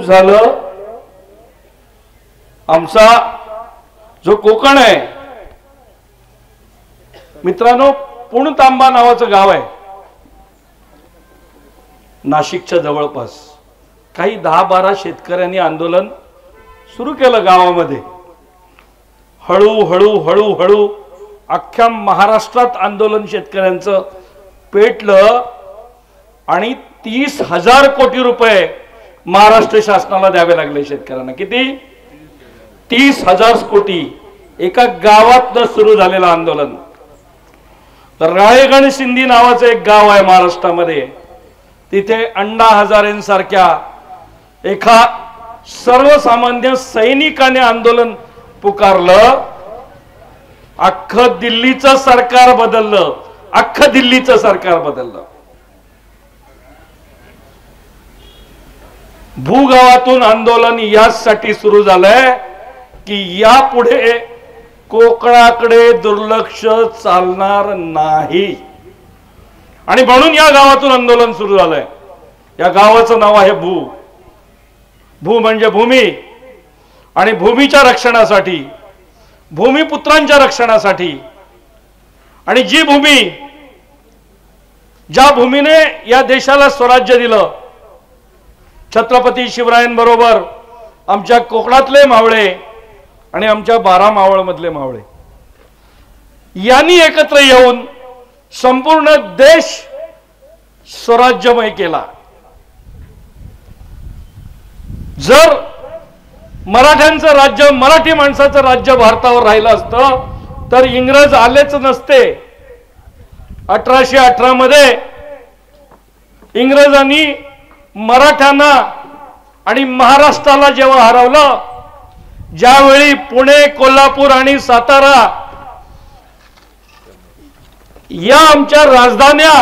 Speaker 1: झालं. आमचा जो कोकण आहे मित्रांनो, पुणतांबा नावाचं गाव आहे नाशिकच्या जवळपास. काही 10-12 शेतकऱ्यांनी आंदोलन सुरू केलं गावामध्ये. हळू अख्ख्या महाराष्ट्रात आंदोलन शेतकऱ्यांचं पेटलं आणि 30,000 कोटी रुपये महाराष्ट्र शासनाला द्यावे लागले शेतकऱ्यांना. किती? 30,000 कोटी. एका गावात सुरू झालेलं आंदोलन. राळेगण सिंधी नावाचं एक गाव आहे महाराष्ट्रामध्ये. तिथे अण्णा हजारेंसारख्या एका सर्वसामान्य सैनिकाने आंदोलन पुकारलं. अख्खं दिल्लीचं सरकार बदललं. अख्खं दिल्लीचं सरकार बदललं. भूगावातून आंदोलन यासाठी सुरू झालंय की यापुढे कोकणाकडे दुर्लक्ष चालणार नाही. आणि म्हणून या गावातून आंदोलन सुरू झालंय. या गावाचं नाव आहे भू. भू म्हणजे भूमी. आणि भूमीच्या रक्षणासाठी, भूमिपुत्रांच्या रक्षणासाठी. आणि जी भूमी, ज्या भूमीने या देशाला स्वराज्य दिलं, छत्रपती शिवरायांबरोबर आमच्या कोकणातले मावळे आणि आमच्या 12 मावळ मधले मावळे यांनी एकत्र येऊन संपूर्ण देश स्वराज्यमय केला. जर मराठ्यांचं राज्य, मराठी माणसाचं राज्य भारतावर राहिलं असतं तर इंग्रज आलेच नसते. 1818 मध्ये इंग्रजांनी मराठ्यांना आणि महाराष्ट्राला जेव्हा हरवलं, ज्यावेळी पुणे, कोल्हापूर आणि सातारा या आमच्या राजधान्या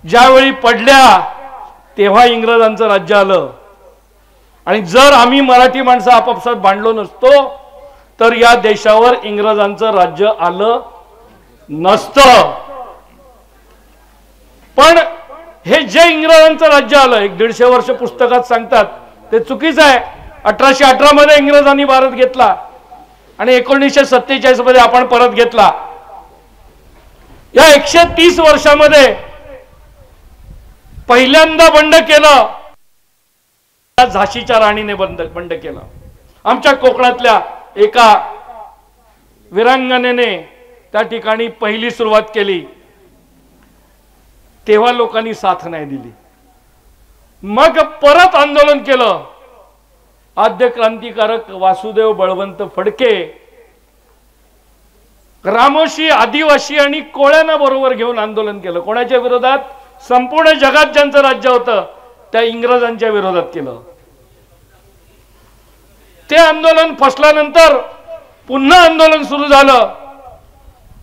Speaker 1: ज्यावेळी पडल्या तेव्हा इंग्रजांचं राज्य आलं. आणि जर आम्ही मराठी माणसं आपापसात भांडलो नसतो तर या देशावर इंग्रजांचं राज्य आलं नसतं. पण हे जे इंग्रजांचं राज्य आलं, 150 वर्ष पुस्तकात सांगतात, ते चुकीचं आहे. 1818 मध्ये इंग्रजांनी भारत घेतला आणि 1947 मध्ये आपण परत घेतला. या 130 वर्षामध्ये पहिल्यांदा बंड केलं झाशीच्या राणीने बंड केलं. आमच्या कोकणातल्या एका वीरांगनेने त्या ठिकाणी पहिली सुरुवात केली. तेव्हा लोकांनी साथ नाही दिली. मग परत आंदोलन केलं. आद्य क्रांतिकारक वासुदेव बळवंत फडके ग्रामोशी, आदिवासी आणि कोळ्यांना बरोबर घेऊन आंदोलन केलं. कोणाच्या विरोधात? संपूर्ण जगात ज्यांचं राज्य होतं त्या इंग्रजांच्या विरोधात केलं. ते आंदोलन फसल्यानंतर पुन्हा आंदोलन सुरू झालं.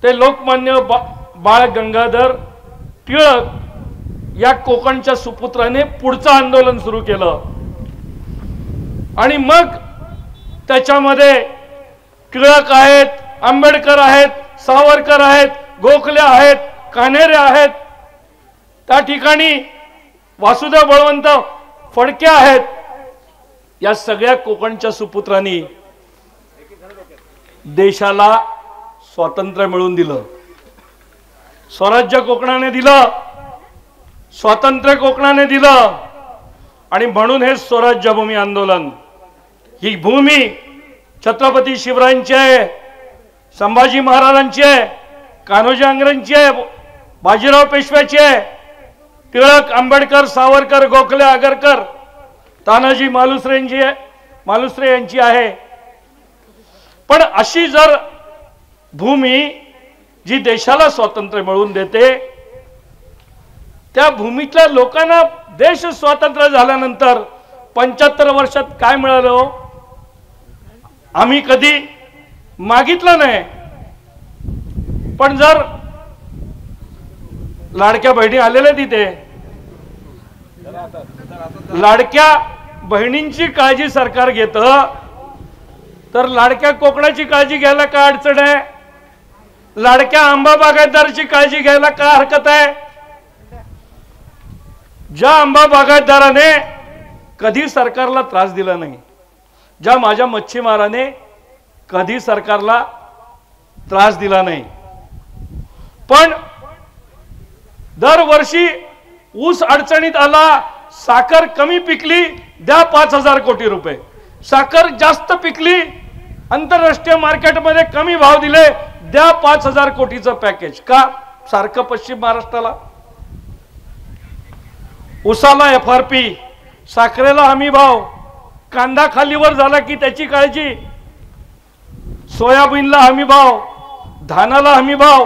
Speaker 1: ते लोकमान्य बाळ गंगाधर टिळक या कोकणच्या सुपुत्राने पुढचं आंदोलन सुरू केलं. आणि मग त्याच्यामध्ये टिळक आहेत, आंबेडकर आहेत, सावरकर आहेत, गोखले आहेत, कान्हेरे आहेत, त्या ठिकाणी वासुदेव बळवंत फडके आहेत. या सगळ्या कोकणच्या सुपुत्रांनी देशाला स्वातंत्र्य मिळवून दिलं. स्वराज्य कोकणाने दिलं, स्वातंत्र्य कोकणाने दिलं. आणि म्हणून हे स्वराज्य भूमी आंदोलन, ही भूमी छत्रपती शिवरायांची आहे, संभाजी महाराजांची आहे, कान्होजी आंग्रेंची आहे, बाजीराव पेशव्याची आहे, टिळक, आंबेडकर, सावरकर, गोखले, आगरकर, तानाजी मालुसरे यांची आहे. पण अशी जर भूमी जी देशाला स्वातंत्र्य मिळवून देते, त्या भूमीतल्या लोकांना देश स्वातंत्र्य झाल्यानंतर 75 वर्षात काय मिळालं हो? आम्ही कधी मागितलं नाही. पण जर लाडक्या बहिणी आलेल्या तिथे, लाडक्या बहिणींची काळजी सरकार घेतं, तर लाडक्या कोकणाची काळजी घ्यायला काय अडचण आहे? लाडक्या आंबा बागायतदाराची काळजी घ्यायला काय हरकत आहे? ज्या आंबा बागायतदाराने कधी सरकारला त्रास दिला नाही, ज्या माझ्या मच्छीमाराने कधी सरकारला त्रास दिला नाही, पण दरवर्षी ऊस अडचणीत आला, साखर कमी पिकली, द्या 5,000 कोटी रुपये. साखर जास्त पिकली, आंतरराष्ट्रीय मार्केटमध्ये कमी भाव दिले, द्या 5,000 कोटीचं पॅकेज. का? सारखं पश्चिम महाराष्ट्राला. ऊसाला FRP, साखरेला हमी भाव, कांदा खालीवर झाला की त्याची काळजी, सोयाबीनला हमी भाव, धानाला हमी भाव,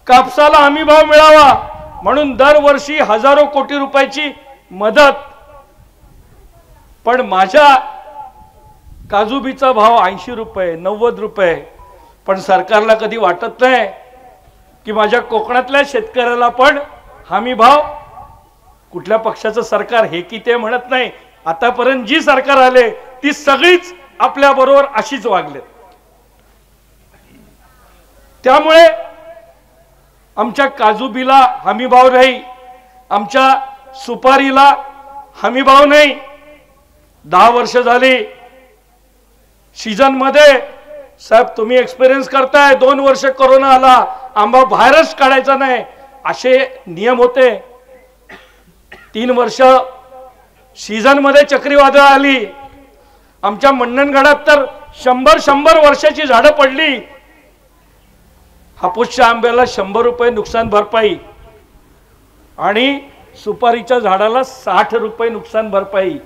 Speaker 1: कापसाला हमी भाव मिळावा म्हणून दरवर्षी हजारो कोटी रुपयाची मदत. पण माझ्या काजूबीचा भाव 80 रुपये 90 रुपये. पण सरकारला कधी वाटत नाही की माझ्या कोकणातल्या शेतकऱ्याला पण हमी भाव. कुठल्या पक्षाचं सरकार हे की ते म्हणत नाही. आतापर्यंत जी सरकार आले ती सगळीच आपल्या बरोबर अशीच वागलेत. त्यामुळे आमच्या काजूबीला हमी भाव नाही, आमच्या सुपारीला हमी भाव नाही. 10 वर्ष झाली सीजन मध्ये. साहेब तुम्ही एक्सपिरियन्स करताय, 2 वर्ष कोरोना आला, आंबा बाहेरच काढायचा नाही असे नियम होते. 3 वर्ष सीजन मध्ये चक्रीवादळ आली. आमच्या मंडणगडात तर 100 वर्षाची झाडं पडली. हापूसच्या आंब्याला 100 रुपये नुकसान भरपाई आणि सुपारीच्या झाडाला 60 रुपये नुकसान भरपाई.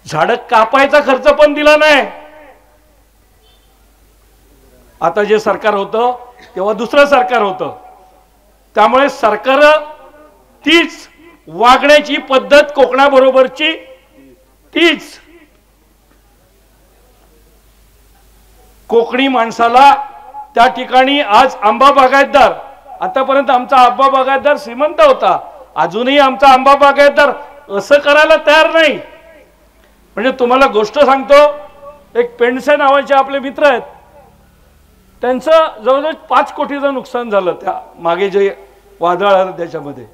Speaker 1: झाड कापायचा खर्च पण दिला नाही. आता जे सरकार होतं तेव्हा दुसरं सरकार होतं, त्यामुळे सरकार तीच वागण्याची पद्धत कोकणाबरोबरची तीच. कोकणी माणसाला त्या ठिकाणी आज आंबा बागायतदार, आतापर्यंत आमचा आंबा बागायतदार श्रीमंत होता, अजूनही आमचा आंबा बागायतदार असं करायला तयार नाही. म्हणजे तुम्हाला गोष्ट सांगतो, एक पेंडसे नावाचे आपले मित्र आहेत, त्यांचं जवळजवळ 5 कोटीचं नुकसान झालं त्या मागे जे वादळ आलं त्याच्यामध्ये.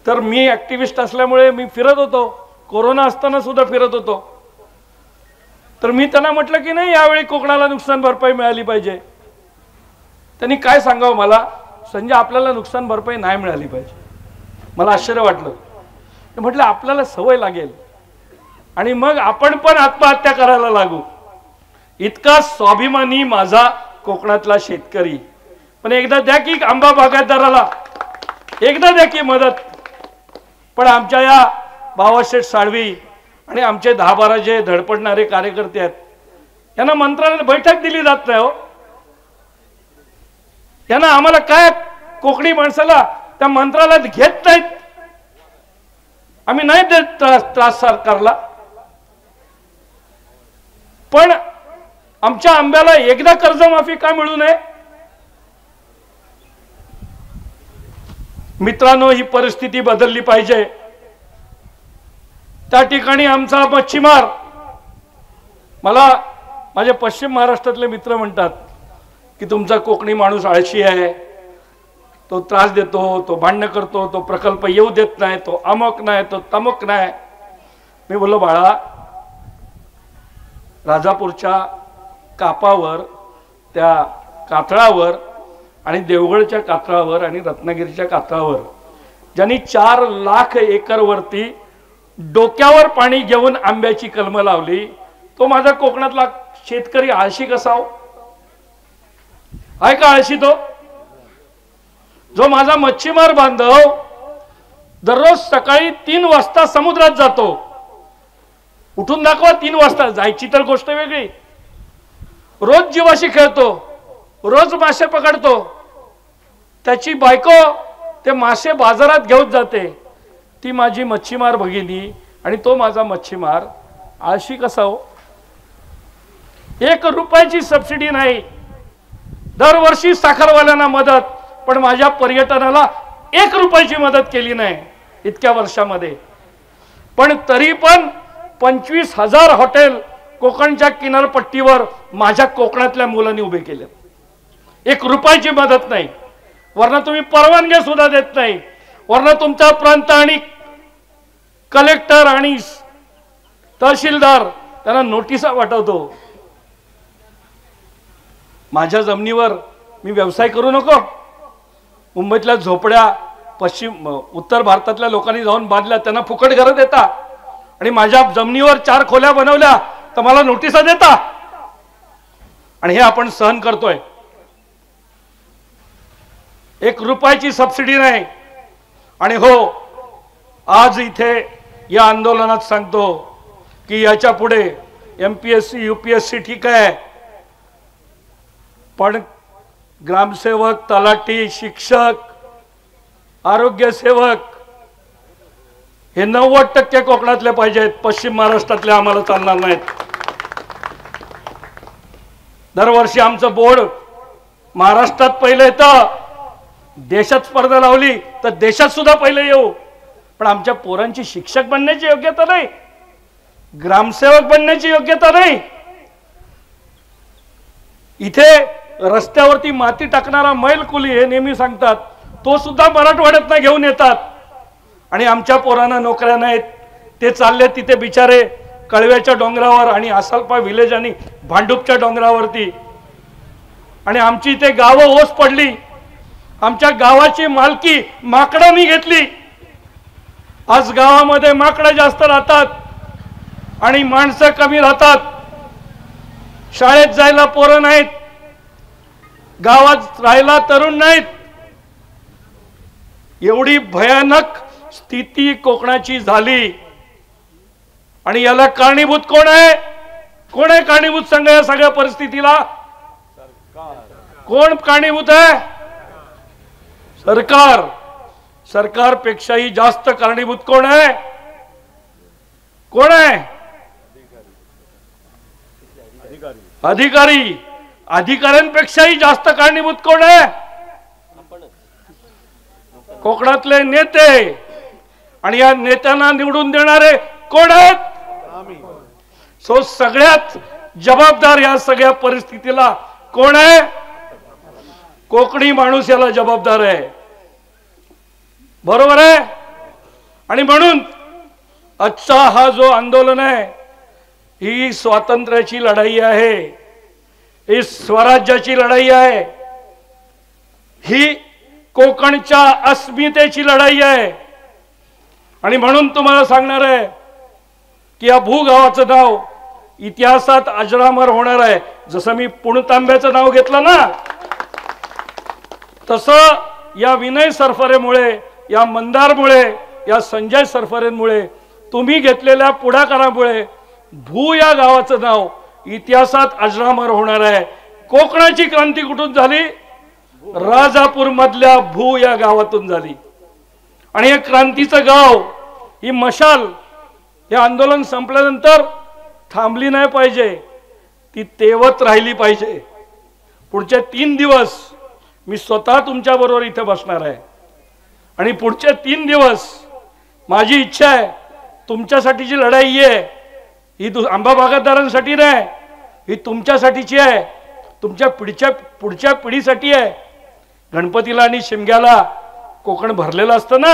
Speaker 1: तर मी ऍक्टिव्हिस्ट असल्यामुळे मी फिरत होतो, कोरोना असताना सुद्धा फिरत होतो. तर मी त्यांना म्हटलं की नाही यावेळी कोकणाला नुकसान भरपाई मिळाली पाहिजे. त्यांनी काय सांगावं मला, संजय आपल्याला नुकसान भरपाई नाही मिळाली पाहिजे. मला आश्चर्य वाटलं. म्हटलं आपल्याला सवय लागेल आणि मग आपण पण आत्महत्या करायला लागू. इतका स्वाभिमानी माझा कोकणातला शेतकरी. पण एकदा द्या की आंबा बागायतदाराला, एकदा द्या की मदत. पण आमच्या या भावाशेठ साळवी आणि आमचे 10-12 जे धडपडणारे कार्यकर्ते आहेत, यांना मंत्रालयात बैठक दिली जात नाही हो. यांना आम्हाला काय, कोकणी माणसाला त्या मंत्रालयात घेत नाहीत. आम्ही नाही देत त्रास सरकारला. पण आमच्या आंब्याला एकदा कर्जमाफी का मिळू नये? मित्रांनो, ही परिस्थिती बदलली पाहिजे. त्या ठिकाणी आमचा मच्छीमार, मला माझे पश्चिम महाराष्ट्रातले मित्र म्हणतात की तुमचा कोकणी माणूस आळशी आहे, तो त्रास देतो, तो भांडण करतो, तो प्रकल्प येऊ देत नाही, तो अमुक नाही, तो तमुक नाही. मी बोललो बाळा, राजापूरच्या कापावर, त्या कातळावर आणि देवगडच्या कातळावर आणि रत्नागिरीच्या कातळावर ज्यांनी 4 लाख एकर वरती डोक्यावर पाणी घेऊन आंब्याची कलमं लावली, तो माझा कोकणातला शेतकरी आळशी कसा हो? आहे का आळशी तो? जो माझा मच्छीमार बांधव दररोज सकाळी 3 वाजता समुद्रात जातो. उठून दाखवा 3 वाजता जायची तर गोष्ट वेगळी. रोज जीवाशी खेळतो, रोज मासे पकडतो, त्याची बायको ते मासे बाजारात घेऊन जाते, ती माझी मच्छीमार भगिनी आणि तो माझा मच्छीमार, आळशी कसा हो? 1 रुपयाची सबसिडी नाही, दरवर्षी साखरवाल्यांना मदत, पण माझ्या पर्यटनाला 1 रुपयाची मदत केली नाही इतक्या वर्षामध्ये. पण तरी पण 25,000 हॉटेल कोकणच्या किनारपट्टीवर माझ्या कोकणातल्या मुलांनी उभे केले. 1 रुपयाची मदत नाही, वरना तुम्ही परवानगी सुद्धा देत नाही, वरना तुमचा प्रांत आणि कलेक्टर आणि तहसीलदार त्यांना नोटिसा पाठवतो. माझ्या जमिनीवर मी व्यवसाय करू नको? मुंबईतल्या झोपड्या उत्तर भारतातल्या लोकांनी जाऊन बांधल्या, त्यांना फुकट घरं देता, आणि माझ्या जमिनीवर 4 खोल्या बनवल्या तर मला नोटिसा देता, आणि हे आपण सहन करतोय. 1 रुपयाची सबसिडी नाही. आणि हो, आज इथे या आंदोलनात सांगतो की याच्या पुढे MPSC UPSC ठीक आहे, पण ग्रामसेवक, तलाठी, शिक्षक, आरोग्य सेवक हे 90% कोकणातले पाहिजेत, पश्चिम महाराष्ट्रातले आम्हाला चालणार नाहीत. दरवर्षी आमचं बोर्ड महाराष्ट्रात पहिले येतं, देशात स्पर्धा लावली तर देशात सुद्धा पहिले येऊ, पण आमच्या पोरांची शिक्षक बनण्याची योग्यता नाही, ग्रामसेवक बनण्याची योग्यता नाही. इथे रस्त्यावरती माती टाकणारा मैलकुली हे नेहमी सांगतात, तो सुद्धा मराठवाड्यात घेऊन येतात, आणि आमच्या पोरांना नोकऱ्या नाहीत. ते चालले तिथे बिचारे कळव्याच्या डोंगरावर आणि आसालपा विलेज आणि भांडूपच्या डोंगरावरती, आणि आमची इथे गावं ओस पडली. आमच्या गावाची मालकी माकडांनी घेतली. आज गावामध्ये माकडं जास्त राहतात आणि माणसं कमी राहतात. शाळेत जायला पोरं नाहीत, गावात राहायला तरुण नाहीत. एवढी भयानक स्थिती कोकणाची झाली, आणि याला कारणीभूत कोण आहे? कोण आहे कारणीभूत? सांगा या सगळ्या परिस्थितीला कोण कारणीभूत आहे? सरकार. सरकारपेक्षाही जास्त कारणीभूत कोण आहे? कोण आहे? अधिकारी. अधिकाऱ्यांपेक्षाही जास्त कारणीभूत कोण आहे? कोकणातले नेते. आणि या नेत्यांना निवडून देणारे कोण आहेत? सो सगळ्यात जबाबदार या सगळ्या परिस्थितीला कोण आहे? कोकणी माणूस याला जबाबदार आहे. बरोबर आहे? आणि म्हणून आजचा हा जो आंदोलन आहे, ही स्वातंत्र्याची लढाई आहे, ही स्वराज्याची लढाई आहे, ही कोकणच्या अस्मितेची लढाई आहे. आणि म्हणून तुम्हाला सांगणार आहे की या भूगावाचं नाव इतिहासात अजरामर होणार आहे. जसं मी पुणतांब्याचं नाव घेतलं ना, तसं या विनय सरफरेमुळे, या मंदारमुळे, या संजय सरफरेंमुळे, तुम्ही घेतलेल्या पुढाकारामुळे भू या गावाचं नाव इतिहासात अजरामर होणार आहे. कोकणाची क्रांती कुठून झाली? राजापूर मधल्या भू या गावातून झाली. आणि हे क्रांतीचं गाव, ही मशाल, हे आंदोलन संपल्यानंतर थांबली नाही पाहिजे, ती तेवत राहिली पाहिजे. पुढचे 3 दिवस मी स्वतः तुमच्या बरोबर इथे बसणार आहे, आणि पुढचे 3 दिवस माझी इच्छा आहे, तुमच्यासाठीची लढाई आहे ही आंबा बागायतदारांसाठी नाही, ही तुमच्यासाठीची आहे, तुमच्या पुढच्या पिढीसाठी आहे. गणपतीला आणि शिमग्याला कोकण भरलेलं असतं ना,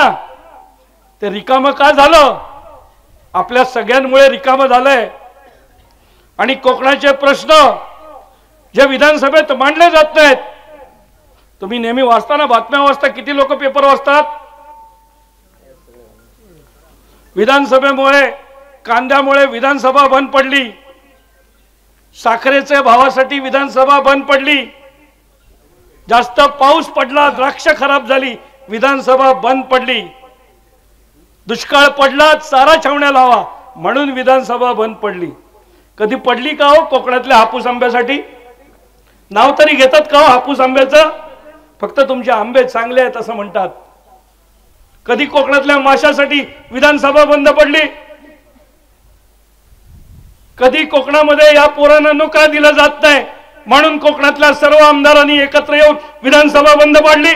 Speaker 1: ते रिकामं का झालं? आपल्या सगळ्यांमुळे रिकामं झालंय. आणि कोकणाचे प्रश्न जे विधानसभेत मांडले जात नाहीत, तुम्ही नेहमी वाचताना, बातम्या वाचता, किती लोक पेपर वाचतात? विधानसभेमुळे, कांद्यामुळे विधानसभा बंद पडली, साखरेच्या भावासाठी विधानसभा बंद पडली, जास्त पाऊस पडला, द्राक्ष खराब झाली, विधानसभा बंद पडली, दुष्काळ पडला, चारा छावण्या लावा म्हणून विधानसभा बंद पडली. कधी पडली का हो कोकणातल्या हापूस आंब्यासाठी? नाव तरी घेतात का हो हापूस आंब्याचं? फक्त तुमचे आंबे चांगले आहेत असं म्हणतात. कधी कोकणातल्या माशासाठी विधानसभा बंद पडली? कधी कोकणामध्ये या पोरांना नोकऱ्या दिला जात नाही म्हणून कोकणातल्या सर्व आमदारांनी एकत्र येऊन विधानसभा बंद पाडली?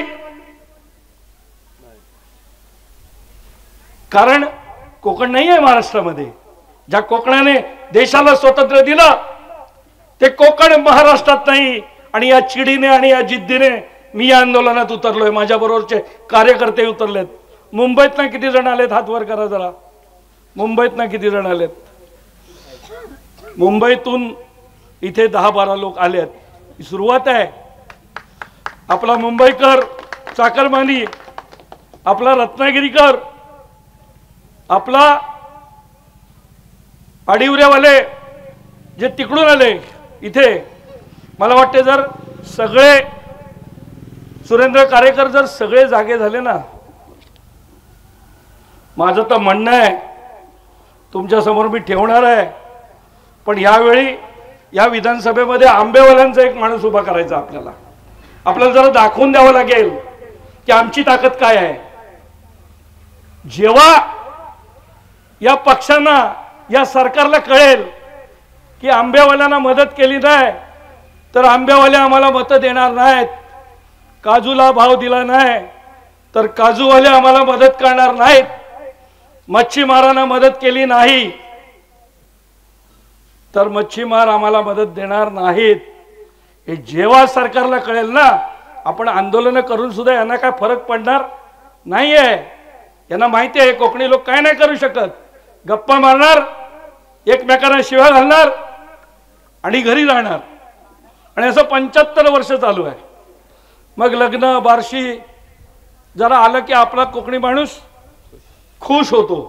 Speaker 1: कारण कोकण नाही आहे महाराष्ट्रामध्ये. ज्या कोकणाने देशाला स्वातंत्र्य दिलं ते कोकण महाराष्ट्रात नाही. आणि या चिडीने आणि या जिद्दीने मी या आंदोलनात उतरलोय. माझ्या बरोबरचे कार्यकर्ते उतरलेत. मुंबईतनं किती जण आलेत? हात वर करा जरा. मुंबईतनं किती जण आलेत? मुंबईतून इथे 10-12 लोक आलेत. ही सुरुवात आहे. आपला मुंबईकर चाकरमानी, आपला रत्नागिरीकर, आपला आडिवऱ्यावाले जे तिकडून आले इथे, मला वाटते जर सगळे सुरेंद्र कारेकर जर सगळे जागे झाले ना, माझं तर म्हणणं आहे तुमच्या समोर मी ठेवणार आहे. पण यावेळी या विधानसभेमध्ये आंबेवाल्यांचा एक माणूस उभा करायचा. आपल्याला जरा दाखवून द्यावं लागेल की आमची ताकद काय आहे. जेव्हा या पक्षांना या सरकारला कळेल की आंबेवाल्यांना मदत केली नाही तर आंबेवाले आम्हाला मतं देणार नाहीत, काजूला भाव दिला नाही तर काजूवाले आम्हाला मदत करणार नाहीत, मच्छीमारांना मदत केली नाही तर मच्छीमार आम्हाला मदत देणार नाहीत, हे जेव्हा सरकारला कळेल ना, आपण आंदोलन करून सुद्धा यांना काय फरक पडणार नाहीये. यांना माहिती आहे कोकणी लोक काय नाही करू शकत. गप्पा मारणार, एकमेकांना शिव्या घालणार आणि घरी जाणार. आणि असं 75 वर्ष चालू आहे. मग लग्न बार्शी जरा आलं की आपला कोकणी माणूस खुश होतो.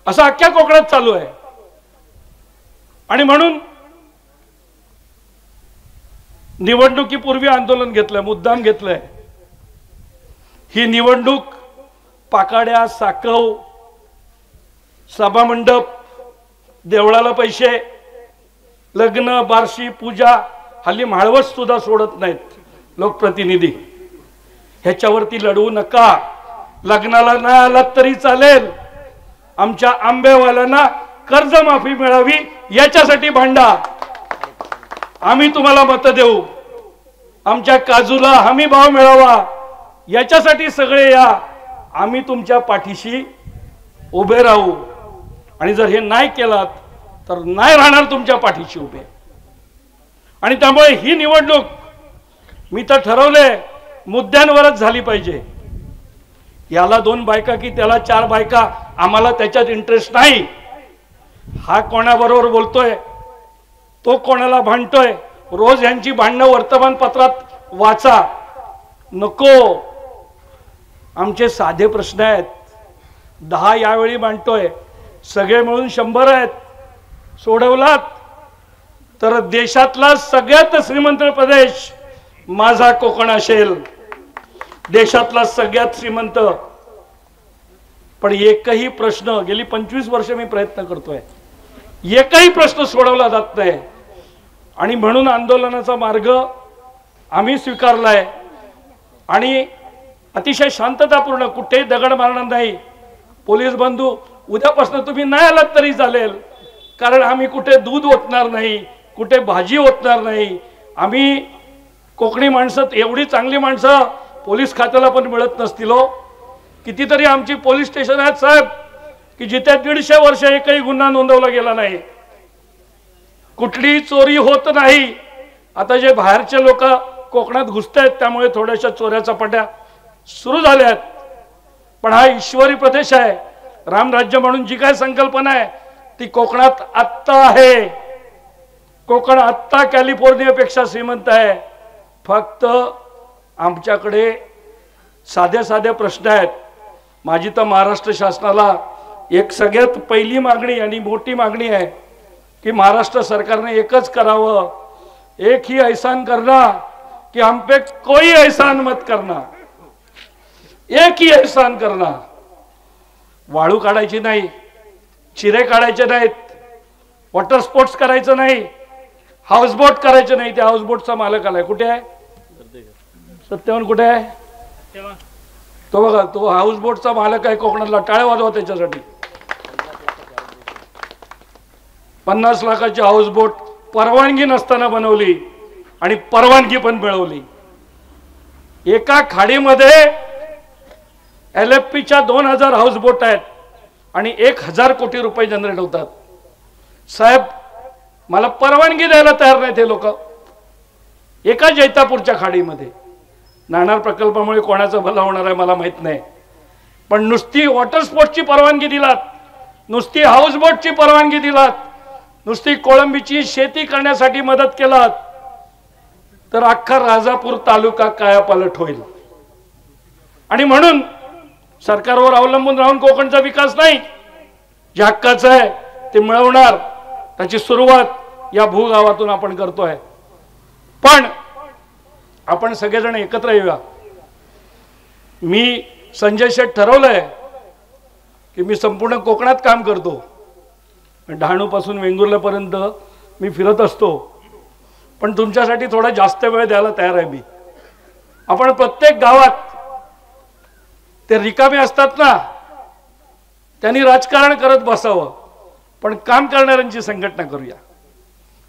Speaker 1: असं अख्ख्या कोकणात चालू आहे. आणि म्हणून निवडणुकीपूर्वी आंदोलन घेतलंय, मुद्दाम घेतलंय. ही निवडणूक पाकाड्या, साकव, सभामंडप, देवळाला पैसे, लग्न, बार्शी, पूजा, हल्ली म्हाळवस सुद्धा सोडत नाहीत लोकप्रतिनिधी. ह्याच्यावरती लढवू नका. लग्नाला नाही आलात तरी चालेल, आमच्या आंबेवाल्यांना कर्जमाफी मिळावी याच्यासाठी भांडा. आम्ही तुम्हाला मतं देऊ. आमच्या काजूला हमी भाव मिळावा याच्यासाठी सगळे या. आम्ही तुमच्या पाठीशी उभे राहू. आणि जर हे नाही केलात तर नाही राहणार तुमच्या पाठीशी उभे. आणि त्यामुळे ही निवडणूक मी तर ठरवले मुद्द्यांवरच झाली पाहिजे. याला 2 बायका की त्याला 4 बायका, आम्हाला त्याच्यात इंटरेस्ट नाही. हा कोणाबरोबर बोलतोय, तो कोणाला भांडतोय, रोज यांची भांडणं वर्तमानपत्रात वाचा. नको. आमचे साधे प्रश्न आहेत. 10 यावेळी मांडतोय, सगळे मिळून 100 आहेत. सोडवलात तर देशातला सगळ्यात श्रीमंत प्रदेश माझा कोकण असेल. देशातला सगळ्यात श्रीमंत. पण एकही प्रश्न गेली 25 वर्ष मी प्रयत्न करतोय, एकही प्रश्न सोडवला जात नाही. आणि म्हणून आंदोलनाचा मार्ग आम्ही स्वीकारलाय. आणि अतिशय शांततापूर्ण, कुठेही दगड मारणार नाही. पोलीस बंधू, उद्यापासून तुम्ही नाही आलात तरी चालेल, कारण आम्ही कुठे दूध ओतणार नाही, कुठे भाजी ओतणार नाही. आम्ही कोकणी माणसं, एवढी चांगली माणसं पोलीस खात्याला पण मिळत नसतील. कितीतरी आमची पोलीस स्टेशन आहेत साहेब की जिथे 150 वर्ष एकही गुन्हा नोंदवला गेला नाही, कुठलीही चोरी होत नाही. आता जे बाहेरचे लोक कोकणात घुसतायत त्यामुळे थोड्याशा चोऱ्या चपाट्या सुरू झाल्यात. पण हा ईश्वरी प्रदेश आहे. रामराज्य म्हणून जी काय संकल्पना आहे ती कोकणात आत्ता आहे. कोकण आत्ता कॅलिफोर्नियापेक्षा श्रीमंत आहे. फक्त आमच्याकडे साधे साधे प्रश्न आहेत. माझी तर महाराष्ट्र शासनाला एक सगळ्यात पहिली मागणी आणि मोठी मागणी आहे की महाराष्ट्र सरकारने एकच करावं, एक ही एहसान करना कि हम पे कोई एहसान मत करना, एक ही एहसान करना. वाळू काढायची नाही, चिरे काढायचे नाहीत, वॉटर स्पोर्ट्स करायचं नाही, हाऊसबोट करायचे नाही, त्या हाऊसबोटचा मालक आलाय. कुठे आहे सत्यवान? कुठे आहे तो? बघा, तो हाऊसबोटचा मालक आहे कोकणातला. टाळ्या वाजवा त्याच्यासाठी. 50 लाखाची हाऊसबोट परवानगी नसताना बनवली आणि परवानगी पण मिळवली. एका खाडीमध्ये LFPच्या 2000 हाऊसबोट आहेत आणि 1000 कोटी रुपये जनरेट होतात. साहेब, मला परवानगी द्यायला तयार नाहीत हे लोक. एका जैतापूरच्या खाडीमध्ये. नाणार प्रकल्पामुळे कोणाचं भलं होणार आहे मला माहित नाही, पण नुसती वॉटर स्पोर्ट्सची परवानगी दिलात, नुसती हाऊसबोटची परवानगी दिलात, नुसती कोळंबीची शेती करण्यासाठी मदत केलात, तर अख्खा राजापूर तालुका कायापालट होईल. आणि म्हणून सरकारवर अवलंबून राहून कोकणचा विकास नाही. जे हक्काचं आहे ते मिळवणार, त्याची सुरुवात या भूगावातून आपण करतोय. पण आपण सगळेजण एकत्र येऊया. मी संजय शेठ ठरवलंय की मी संपूर्ण कोकणात काम करतो. डहाणूपासून वेंगुर्ल्यापर्यंत मी फिरत असतो, पण तुमच्यासाठी थोडा जास्त वेळ द्यायला तयार आहे मी. आपण प्रत्येक गावात ते रिकामे असतात ना, त्यांनी राजकारण करत बसावं, पण काम करणाऱ्यांची संघटना करूया.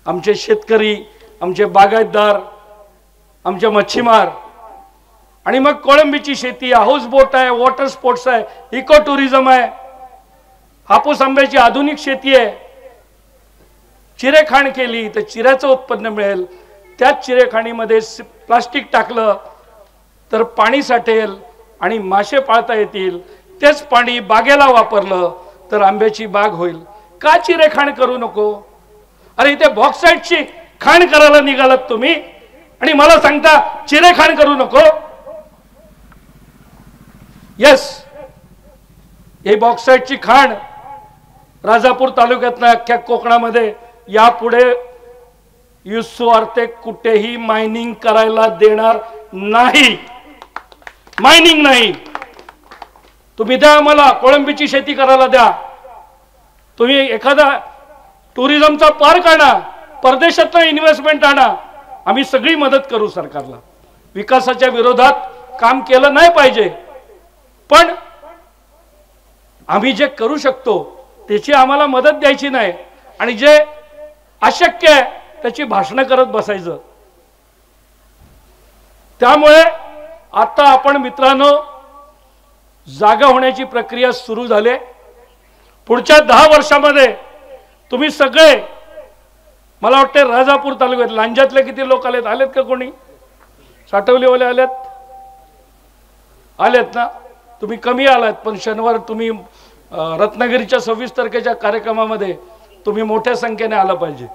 Speaker 1: आमचे शेतकरी, आमचे बागायतदार, आमचे मच्छीमार, आणि मग कोळंबीची शेती, हाऊस बोट आहे, वॉटर स्पोर्ट्स आहे, इको टुरिझम आहे, हापूस आंब्याची आधुनिक शेती आहे. चिरेखाण केली तर चिऱ्याचं उत्पन्न मिळेल. त्याच चिरेखाणीमध्ये प्लास्टिक टाकलं तर पाणी साठेल आणि मासे पाळता येतील. तेच पाणी बागेला वापरलं तर आंब्याची बाग होईल. का चिरेखाण करू नको? अरे इथे बॉक्साईटची खाण करायला निघालात तुम्ही आणि मला सांगता चिरेखाण करू नको. यस, हे बॉक्साईटची खाण राजापूर तालुक्यातल्या अख्ख्या कोकणामध्ये यापुढे युसुवार्थे कुठेही मायनिंग करायला देणार नाही. मायनिंग नाही. तुम्ही द्या आम्हाला कोळंबीची शेती करायला द्या. तुम्ही एखादा टुरिझमचा पार्क आणा, परदेशातला इन्व्हेस्टमेंट आणा, आम्ही सगळी मदत करू सरकारला. विकासाच्या विरोधात काम केलं नाही पाहिजे, पण आम्ही जे करू शकतो त्याची आम्हाला मदत द्यायची नाही, आणि जे अशक्य आहे त्याची भाषणं करत बसायचं. त्यामुळे आता आपण मित्रांनो जागा होण्याची प्रक्रिया सुरू झाली. पुढच्या 10 वर्षामध्ये तुम्ही सगळे, मला वाटते राजापूर तालुक्यात लांजातले किती लोक आलेत? आलेत का कोणी? साठवलेवाले आलेत? आलेत ना? तुम्ही कमी आलात, पण शनिवार तुम्ही रत्नागिरीच्या 26 तारखेच्या कार्यक्रमामध्ये तुम्ही मोठ्या संख्येने आला पाहिजे.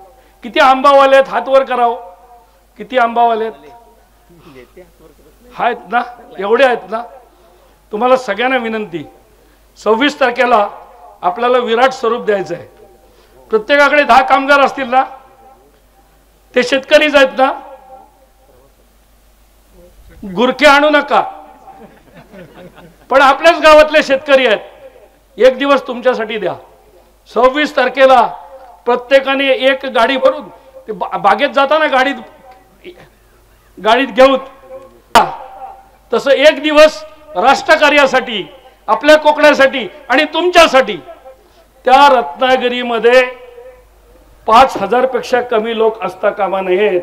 Speaker 1: किती आंबावाले आहेत? हात वर करावं. किती आंबावाले आहेत? आहेत ना? एवढे आहेत ना? तुम्हाला सगळ्यांना विनंती, 26 तारखेला आपल्याला विराट स्वरूप द्यायचं आहे. प्रत्येकाकडे 10 कामगार असतील ना? ते शेतकरीच आहेत ना? गुरखे आणू नका, पण आपल्याच गावातले शेतकरी आहेत. एक दिवस तुमच्यासाठी द्या. 26 तारखेला प्रत्येकाने एक गाडी भरून ते बागेत जाताना गाडीत घेऊन, तसं एक दिवस राष्ट्रकार्यासाठी, आपल्या कोकणासाठी आणि तुमच्यासाठी. त्या रत्नागिरीमध्ये 5000 पेक्षा कमी लोक असता कामा नयेत.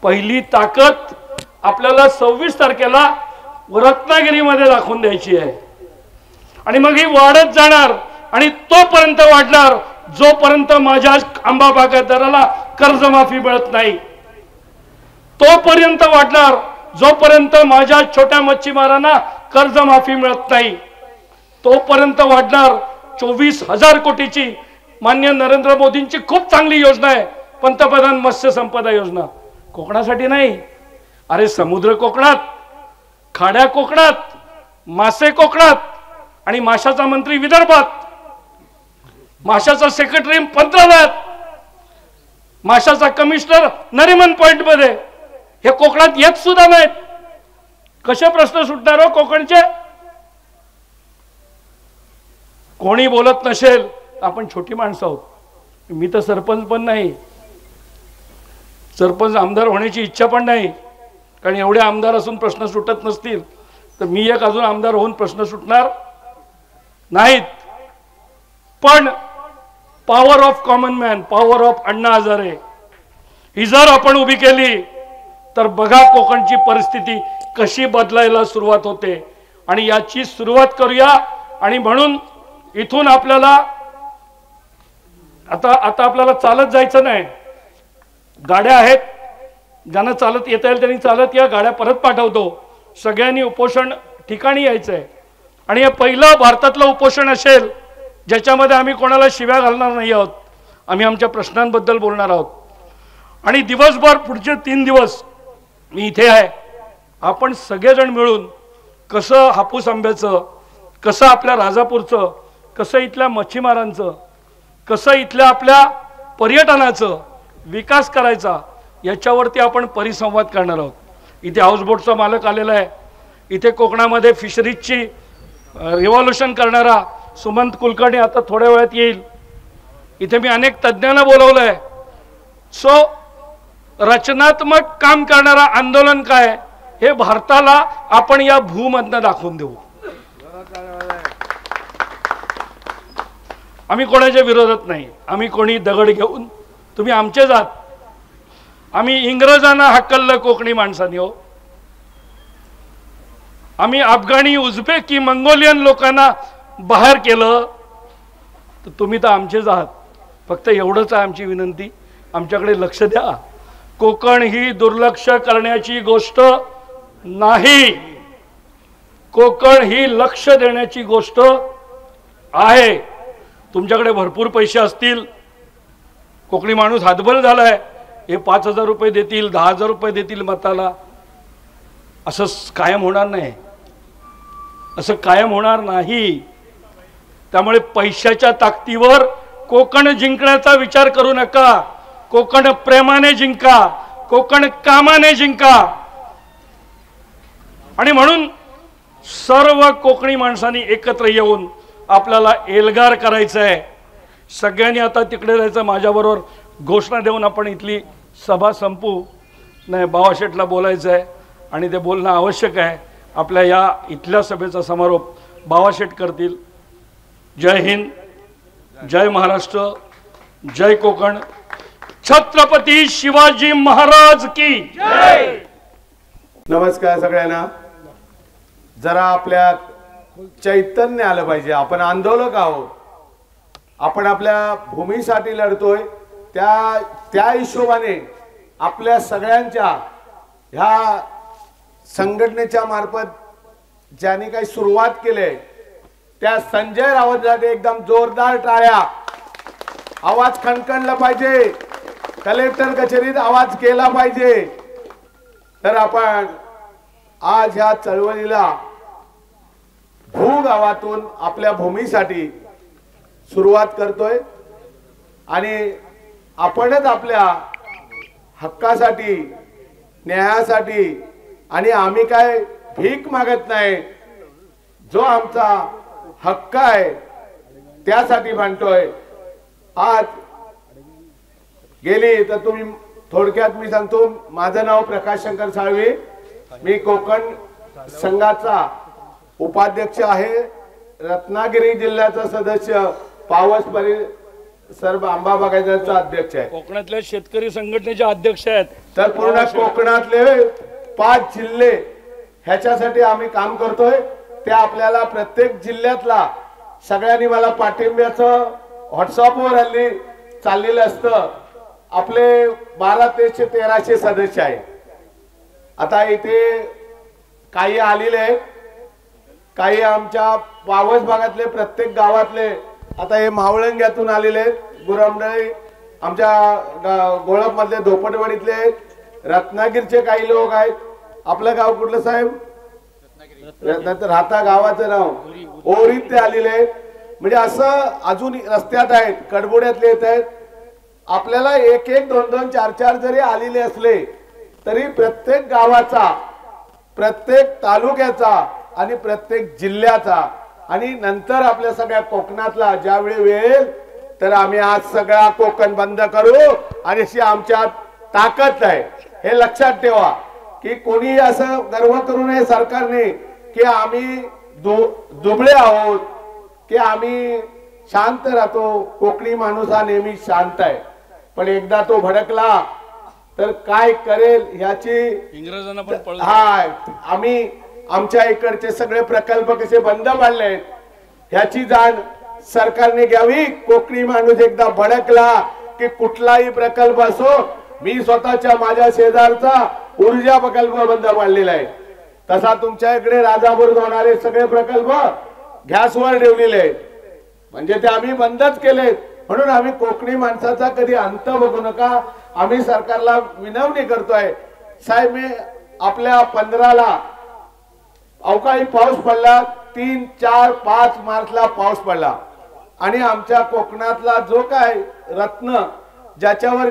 Speaker 1: पहिली ताकद आपल्याला 26 तारखेला रत्नागिरीमध्ये दाखवून द्यायची आहे, आणि मग ही वाढत जाणार आणि तोपर्यंत वाढणार जोपर्यंत माझ्या आंबा बागायतदाराला कर्जमाफी मिळत नाही. तोपर्यंत वाढणार जोपर्यंत माझ्या छोट्या मच्छीमारांना कर्जमाफी मिळत नाही. तोपर्यंत वाढणार 24,000 कोटीची माननीय नरेंद्र मोदींची खूप चांगली योजना आहे, पंतप्रधान मत्स्य संपदा योजना. कोकणासाठी नाही, अरे समुद्र कोकणात, खाड्या कोकणात, मासे कोकणात, आणि माशाचा मंत्री विदर्भात, माशाचा सेक्रेटरी मंत्रालयात, माशाचा कमिशनर नरिमन पॉइंट मध्ये. हे कोकणात येत सुद्धा नाहीत. कसे प्रश्न सुटणार हो कोकणचे? कोणी बोलत नसेल, आपण छोटी माणसं आहोत. मी तर सरपंच पण नाही, सरपंच आमदार होण्याची इच्छा पण नाही, कारण एवढे आमदार असून प्रश्न सुटत नसतील तर मी एक अजून आमदार होऊन प्रश्न सुटणार नाहीत. पण power of common man, power of Anna Hazare ही जर आपण उभी केली तर बघा कोकणची परिस्थिती कशी बदलायला सुरुवात होते. आणि याची सुरुवात करूया. आणि म्हणून इथून आपल्याला आता आपल्याला चालत जायचं नाही. गाड्या आहेत, ज्यांना चालत येता येईल त्यांनी चालत या, गाड्या परत पाठवतो. सगळ्यांनी उपोषण ठिकाणी यायचंय. आणि हे पहिलं भारतातलं उपोषण असेल ज्याच्यामध्ये आम्ही कोणाला शिव्या घालणार नाही आहोत. आम्ही आमच्या प्रश्नांबद्दल बोलणार आहोत. आणि दिवसभर पुढचे 3 दिवस मी इथे आहे. आपण सगळेजण मिळून कसं हापूस आंब्याचं, कसं आपल्या राजापूरचं, कसं इथल्या मच्छीमारांचं, कसं इथल्या आपल्या पर्यटनाचं विकास करायचा याच्यावरती आपण परिसंवाद करणार आहोत. इथे हाऊसबोटचा मालक आलेला आहे. इथे कोकणामध्ये फिशरीजची रिव्हॉल्युशन करणारा सुमंत कुलकर्णी आता थोड्या वेळात येईल. इथे मी अनेक तज्ज्ञांना बोलवलं आहे. सो रचनात्मक काम करणारा आंदोलन काय हे भारताला आपण या भूमधनं दाखवून देऊ. आम्ही कोणाच्या विरोधात नाही. आम्ही कोणी दगड घेऊन तुम्ही आमचे जात. आम्ही इंग्रजांना हकललं कोकणी माणसांनी हो. आम्ही अफगाणी, उझबेकी, मंगोलियन लोकांना बाहेर केलं तर तुम्ही तर आमचेच आहात. फक्त एवढंच आहे आमची विनंती, आमच्याकडे लक्ष द्या. कोकण ही दुर्लक्ष करण्याची गोष्ट नाही. कोकण ही लक्ष देण्याची गोष्ट आहे. तुमच्याकडे भरपूर पैसे असतील, कोकणी माणूस हातबल झालाय, हे 5,000 रुपये देतील, 10,000 रुपये देतील मताला, असं कायम होणार नाही. असं कायम होणार नाही. त्यामुळे पैशाच्या ताकदीवर कोकण जिंकण्याचा विचार करू नका. कोकण प्रेमाने जिंका, कोकण कामाने जिंका. आणि म्हणून सर्व कोकणी माणसांनी एकत्र येऊन आपल्याला एल्गार करायचं आहे. सगळ्यांनी आता तिकडे जायचं. माझ्याबरोबर घोषणा देऊन आपण इथली सभा संपू. नाही, बावाशेठला बोलायचं आहे आणि ते बोलणं आवश्यक आहे. आपल्या या इथल्या सभेचा समारोप बावाशेठ करतील. जय हिंद, जय महाराष्ट्र, जय कोकण. छत्रपती शिवाजी महाराज की जय.
Speaker 8: नमस्कार सगळ्यांना. जरा आपल्या चैतन्य आलं पाहिजे. आपण आंदोलक आहोत, आपण आपल्या भूमीसाठी लढतोय. त्या हिशोबाने आपल्या सगळ्यांच्या ह्या संघटनेच्या मार्फत ज्यांनी काही सुरुवात केली त्या संजय राऊतसाठी एकदम जोरदार टाळ्या. आवाज खणखणला पाहिजे. कलेक्टर कचेरीत आवाज केला पाहिजे. तर आपण आज ह्या चळवळीला भूगावातून आपल्या भूमीसाठी सुरुवात करतोय. आणि आपणच आपल्या हक्कासाठी, न्यायासाठी, आणि आम्ही काय भीक मागत नाही, जो आमचा हक्क आहे त्यासाठी मांडतोय. आज गेली तर तुम्ही थोडक्यात मी सांगतो. माझं नाव प्रकाश शंकर साळवे. मी कोकण संघाचा उपाध्यक्ष आहे. रत्नागिरी जिल्ह्याचा सदस्य, पावस परिसर आंबा बागायतदाराचा अध्यक्ष आहे.
Speaker 1: कोकणातल्या शेतकरी संघटनेचे अध्यक्ष आहेत.
Speaker 8: तर पूर्ण कोकणातले 5 जिल्हे ह्याच्यासाठी आम्ही काम करतोय. ते आपल्याला प्रत्येक जिल्ह्यातला सगळ्यांनी मला पाठिंब्याचं व्हॉट्सअपवर हल्ली चाललेलं असतं. आपले 1200 ते 1300 सदस्य आहे. आता इथे काही आलेले आहेत, काही आमच्या पावस भागातले, प्रत्येक गावातले. आता हे मावळंग्यातून आलेले आहेत, गुरमडळी, आमच्या गोळप मधले धोपटवाडीतले आहेत, रत्नागिरीचे काही लोक आहेत. आपलं गाव कुठलं साहेब? राहता गावाचं नाव ओरीत ते आलेले आहेत. म्हणजे असं अजून रस्त्यात आहेत, कडबोड्यातले येत आहेत. आपल्याला 1-1, 2-2, 4-4 जरी आलेले असले तरी प्रत्येक गावाचा, प्रत्येक तालुक्याचा आणि प्रत्येक जिल्ह्याचा आणि नंतर आपल्या सगळ्या कोकणातला ज्यावेळी वेळ तर आम्ही आज सगळा कोकण बंद करू आणि अशी आमच्या ताकद आहे हे लक्षात ठेवा की कोणी असं गर्व करू नये सरकारने की आम्ही दुबळे आहोत की आम्ही शांत राहतो. कोकणी माणूस हा नेहमी शांत आहे, पण एकदा तो भडकला तर काय करेल ह्याची
Speaker 1: इंग्रजांना पण पळून
Speaker 8: आम्ही आमच्या इकडचे सगळे प्रकल्प कसे बंद पाडले आहेत ह्याची जाण सरकारने घ्यावी. कोकणी माणूस एकदा भडकला की कुठलाही प्रकल्प असो, मी स्वतःच्या माझ्या शेजारचा ऊर्जा प्रकल्प बंद पाडलेला आहे, तसा तुमच्या इकडे राजापूर होणारे सगळे प्रकल्प गॅसवर ठेवलेले आहेत, म्हणजे ते आम्ही बंदच केलेत. म्हणून आम्ही कोकणी माणसाचा कधी अंत बघू नका. आम्ही सरकारला विनवणी करतोय साहेब, मी आपल्या 15ला अवकाळी पाऊस पडला, 3, 4, 5 मार्चला पाऊस पडला आणि आमच्या कोकणातला जो काय रत्न ज्याच्यावर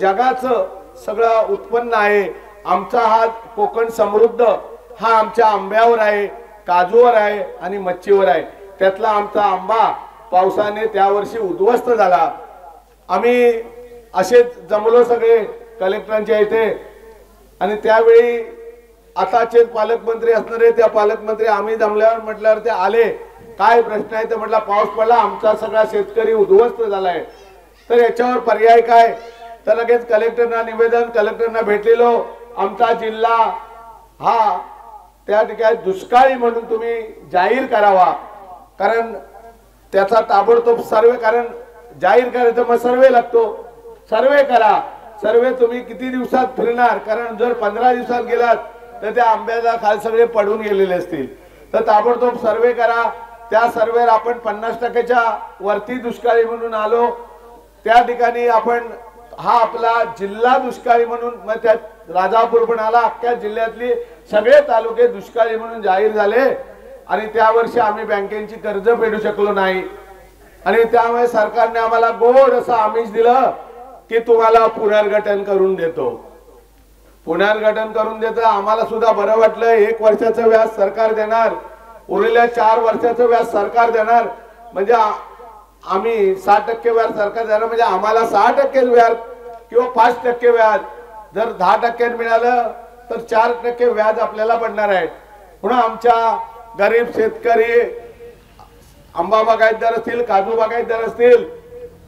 Speaker 8: जगाचं सगळं उत्पन्न आहे, आमचा हा कोकण समृद्ध हा आमच्या आंब्यावर आहे, काजूवर आहे आणि मच्छीवर आहे. त्यातला आमचा आंबा पावसाने त्या वर्षी उद्ध्वस्त झाला. आम्ही असेच जमलो सगळे कलेक्टरांच्या इथे आणि त्यावेळी आताचे पालकमंत्री असणारे त्या पालकमंत्री आम्ही जमल्यावर म्हटल्यावर ते आले, काय प्रश्न आहे? तर म्हटलं पाऊस पडला, आमचा सगळा शेतकरी उद्ध्वस्त झालाय, तर याच्यावर पर्याय काय? तर लगेच कलेक्टरना निवेदन, कलेक्टरना भेटलेलो, आमचा जिल्हा हा त्या ठिकाणी दुष्काळी म्हणून तुम्ही जाहीर करावा, कारण त्याचा ताबडतोब सर्वे, कारण जाहीर करायचं मग सर्वे लागतो, सर्वे करा. सर्वे तुम्ही किती दिवसात फिरणार? कारण जर 15 दिवसात गेलात तर त्या आंब्याला खाल सगळे पडून गेलेले असतील, तर ताबडतोब सर्वे करा. त्या सर्वेवर आपण 50%च्या वरती दुष्काळी म्हणून आलो, त्या ठिकाणी आपण हा आपला जिल्हा दुष्काळी म्हणून, मग त्यात राजापूर पण आला, अख्ख्या जिल्ह्यातली सगळे तालुके दुष्काळी म्हणून जाहीर झाले आणि त्या वर्षी आम्ही बँकेची कर्ज फेडू शकलो नाही आणि त्यामुळे सरकारने आम्हाला गोड असं आमिष दिलं की तुम्हाला पुनर्गठन करून देतो. पुनर्गठन करून देतं आम्हाला सुद्धा बरं वाटलं. 1 वर्षाचं व्याज सरकार देणार, उरलेल्या 4 वर्षाचं व्याज सरकार देणार, म्हणजे आम्ही 60% व्याज सरकार देणार, म्हणजे आम्हाला 6% व्याज किंवा 5% व्याज. जर 10% मिळालं तर 4% व्याज आपल्याला पडणार आहे. म्हणून आमच्या गरीब शेतकरी, आंबा बागायतदार असतील, काजू बागायतदार असतील,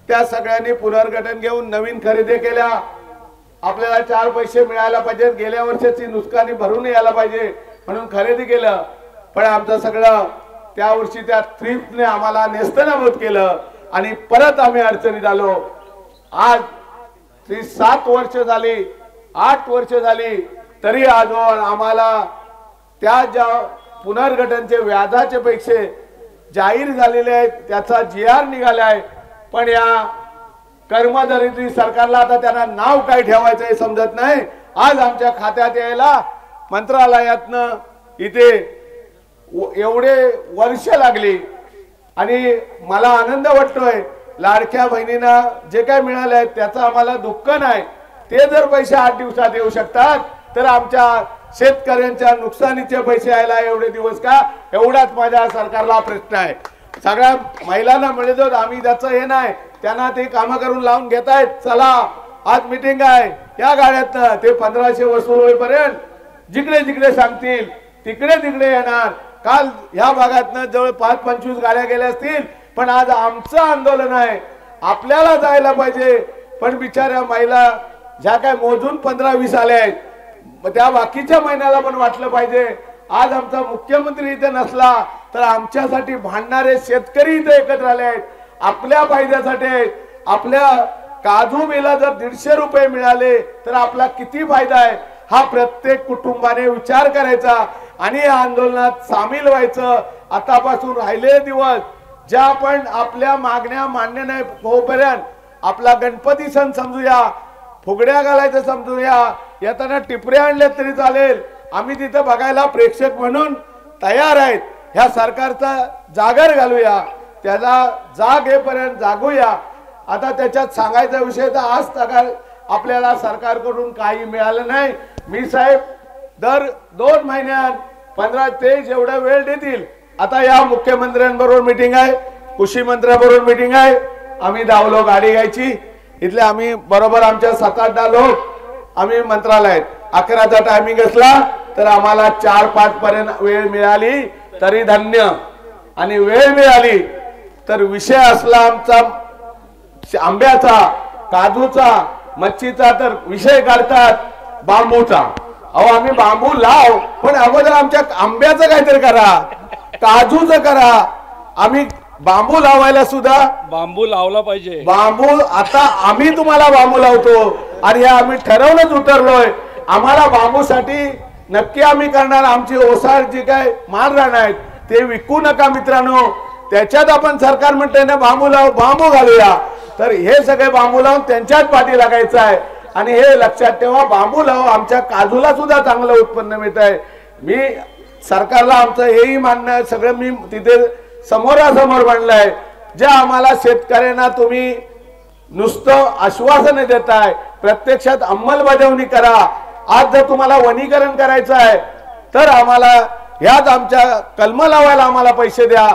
Speaker 8: त्या सगळ्यांनी पुनर्गठन घेऊन नवीन खरेदी केल्या. आपल्याला 4 पैसे मिळायला पाहिजेत, गेल्या वर्षाची नुकसानी भरून यायला पाहिजे म्हणून खरेदी केलं, पण आमचं सगळं त्या वर्षी त्या थ्रिफ्टने आम्हाला नेस्तनाबूत केलं आणि परत आम्ही अडचणीत आलो. आज 7 वर्ष झाली, 8 वर्ष झाली, तरी आजवर आम्हाला त्या ज्या पुनर्गठनचे व्याजाचे पैसे जाहीर झालेले आहेत त्याचा GR निघालाय, पण या कर्मदरिद्री सरकारला आता त्यांना नाव काय ठेवायचं हे समजत नाही. आज आमच्या खात्यात यायला मंत्रालयातनं इथे एवढे वर्ष लागली आणि मला आनंद वाटतोय. लाडक्या बहिणींना जे काय मिळाले आहे त्याचा आम्हाला दुःख नाही. ते जर पैसे 8 दिवसात येऊ शकतात तर आमच्या शेतकऱ्यांच्या नुकसानीचे पैसे यायला एवढे दिवस का? एवढाच माझ्या सरकारला प्रश्न आहे. सगळ्या महिलांना मिळतो, आम्ही त्याचं हे नाही, त्यांना ते कामं करून लावून घेतायत. चला आज मीटिंग आहे, या गाड्यातनं ते 1500 वसूल होईपर्यंत जिकडे जिकडे सांगतील तिकडे तिकडे येणार. काल ह्या भागातनं जवळ 5-25 गाड्या गेल्या असतील, पण आज आमचं आंदोलन आहे, आपल्याला जायला पाहिजे. पण बिचाऱ्या महिला ज्या काय मोजून 15-20 आल्या आहेत, त्या बाकीच्या महिन्याला पण वाटलं पाहिजे. आज आमचा मुख्यमंत्री इथे नसला तर आमच्यासाठी भांडणारे शेतकरी इथे एकत्र आले आहेत, आपल्या फायद्यासाठी. आपल्या काजू बिला जर 150 रुपये मिळाले तर आपला किती फायदा आहे हा प्रत्येक कुटुंबाने विचार करायचा आणि या आंदोलनात सामील व्हायचं. आतापासून राहिलेले दिवस ज्या आपण आपल्या मागण्या मान्य नाही होईपर्यंत आपला गणपती सण समजूया, फुगड्या घालायचं समजूया, येताना टिपऱ्या आणल्या तरी चालेल, आम्ही तिथं बघायला प्रेक्षक म्हणून तयार आहेत. ह्या सरकारचा जागर घालूया, त्याला जाग येईपर्यंत जागूया. आता त्याच्यात सांगायचा विषय तर आज तक आपल्याला सरकारकडून काही मिळालं नाही. मी साहेब दर 2 महिन्यात 15-23 एवढा वेळ देतील. आता या मुख्यमंत्र्यांबरोबर मीटिंग आहे, कृषी मंत्र्यांबरोबर मीटिंग आहे, आम्ही धावलो गाडी घ्यायची. इथले आम्ही बरोबर आमच्या 7-8 लोक आम्ही मंत्रालयात 11चा टायमिंग असला तर आम्हाला 4-5 पर्यंत वेळ मिळाली तरी धन्य, आणि वेळ मिळाली तर विषय असला आमचा आंब्याचा, काजूचा, मच्छीचा, तर विषय काढतात बांबूचा. अहो आम्ही बांबू लाव, पण अगोदर आमच्या आंब्याचं काहीतरी करा, काजूचं करा. आम्ही बांबू लावायला सुद्धा
Speaker 1: बांबू लावला पाहिजे.
Speaker 8: बांबू आता आम्ही तुम्हाला बांबू लावतो आणि हे आम्ही ठरवूनच उतरलोय. आम्हाला बांबूसाठी नक्की आम्ही करणार. आमची ओसाड जी काय माल राहणार आहेत ते विकू नका मित्रांनो. त्याच्यात आपण सरकार म्हणते ना बांबू लाव, बांबू घालूया, तर हे सगळे बांबू लावून त्यांच्याच पाठी लागायचं आहे. आणि हे लक्षात ठेवा, बांबू लाव. आमच्या काजूला सुद्धा चांगलं उत्पन्न मिळत आहे. मी सरकारला आमचं हेही मान्य सगळं मी तिथे समोरासमोर मांडलंय. जे आम्हाला शेतकऱ्यांना तुम्ही नुसतं आश्वासन देताय, प्रत्यक्षात अंमलबजावणी करा. आज जर तुम्हाला वनीकरण करायचं आहे तर आम्हाला ह्यात आमच्या कलम लावायला आम्हाला पैसे द्या,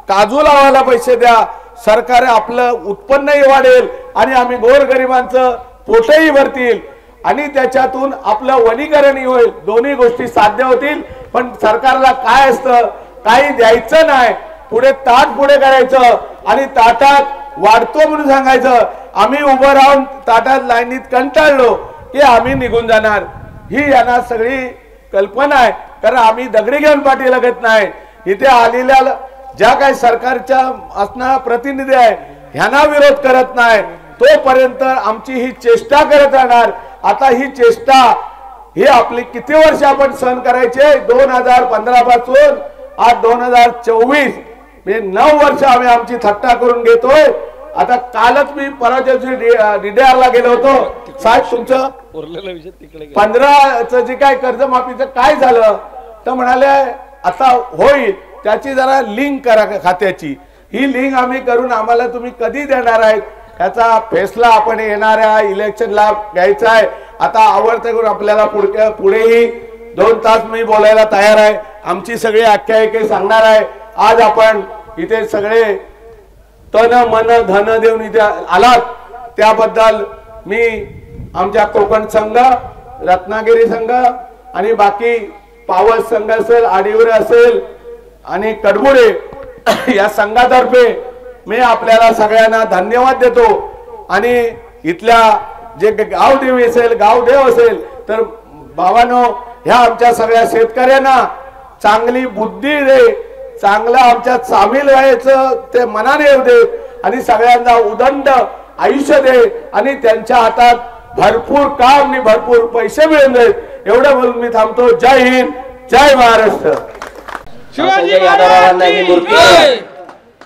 Speaker 8: काजू लावायला पैसे द्या. सरकार आपलं उत्पन्नही वाढेल आणि आम्ही गोरगरिबांचं पोटही भरतील आणि त्याच्यातून आपलं वनीकरणही होईल. दोन्ही गोष्टी साध्य होतील. पण सरकारला काय असतं, काही द्यायचं नाही, पुढे ताट पुढे करायचं आणि ताटात वाढतो म्हणून सांगायचं. आम्ही उभं राहून ताटात लाईनीत कंटाळलो की आम्ही निघून जाणार. ही यांना सगळी कल्पना आहे. कारण आम्ही दगडी घेऊन पाठी लागत नाही. इथे आलेल्या ज्या काही सरकारच्या असणारा प्रतिनिधी आहे ह्यांना विरोध करत नाही. तोपर्यंत आमची ही चेष्टा करत राहणार. आता ही चेष्टा ही आपली किती वर्ष आपण सहन करायचे. 2015 पासून आज 2024 म्हणजे 9 वर्ष आम्ही आमची थट्टा करून घेतोय. आता कालच मी परवाच्या DDR ला गेलो होतो. साहेब तुमचं
Speaker 1: उरलेला विषय तिकडे
Speaker 8: 15चं जे काय कर्जमाफीचं काय झालं तर म्हणाले आता होईल, त्याची जरा लिंक करा खात्याची. ही लिंक आम्ही करून आम्हाला तुम्ही कधी देणार आहेत याचा फैसला आपण येणाऱ्या इलेक्शनला घ्यायचा आहे. आता आवडतं करून आपल्याला पुढेही 2 तास मी बोलायला तयार आहे. आमची सगळी आख्यायिका सांगणार आहे. आज आपण इथे सगळे तन मन धन देऊन इथे आलात त्याबद्दल मी आमच्या कोकण संघ, रत्नागिरी संघ आणि बाकी पावस संघ असेल, आडिवर असेल आणि कडबुडे या संघातर्फे मी आपल्याला सगळ्यांना धन्यवाद देतो. आणि इथल्या जे गावदेवी असेल, गावदेव असेल, तर भावानो ह्या आमच्या सगळ्या शेतकऱ्यांना चांगली बुद्धी दे, चांगलं आमच्यात सामील व्हायचं ते मनाने येऊ दे आणि सगळ्यांना उदंड आयुष्य दे आणि त्यांच्या हातात भरपूर काम आणि भरपूर पैसे मिळून देत. एवढं बोलून मी थांबतो. जय हिंद, जय महाराष्ट्र.
Speaker 6: संजय यादवरावांना ही मूर्ती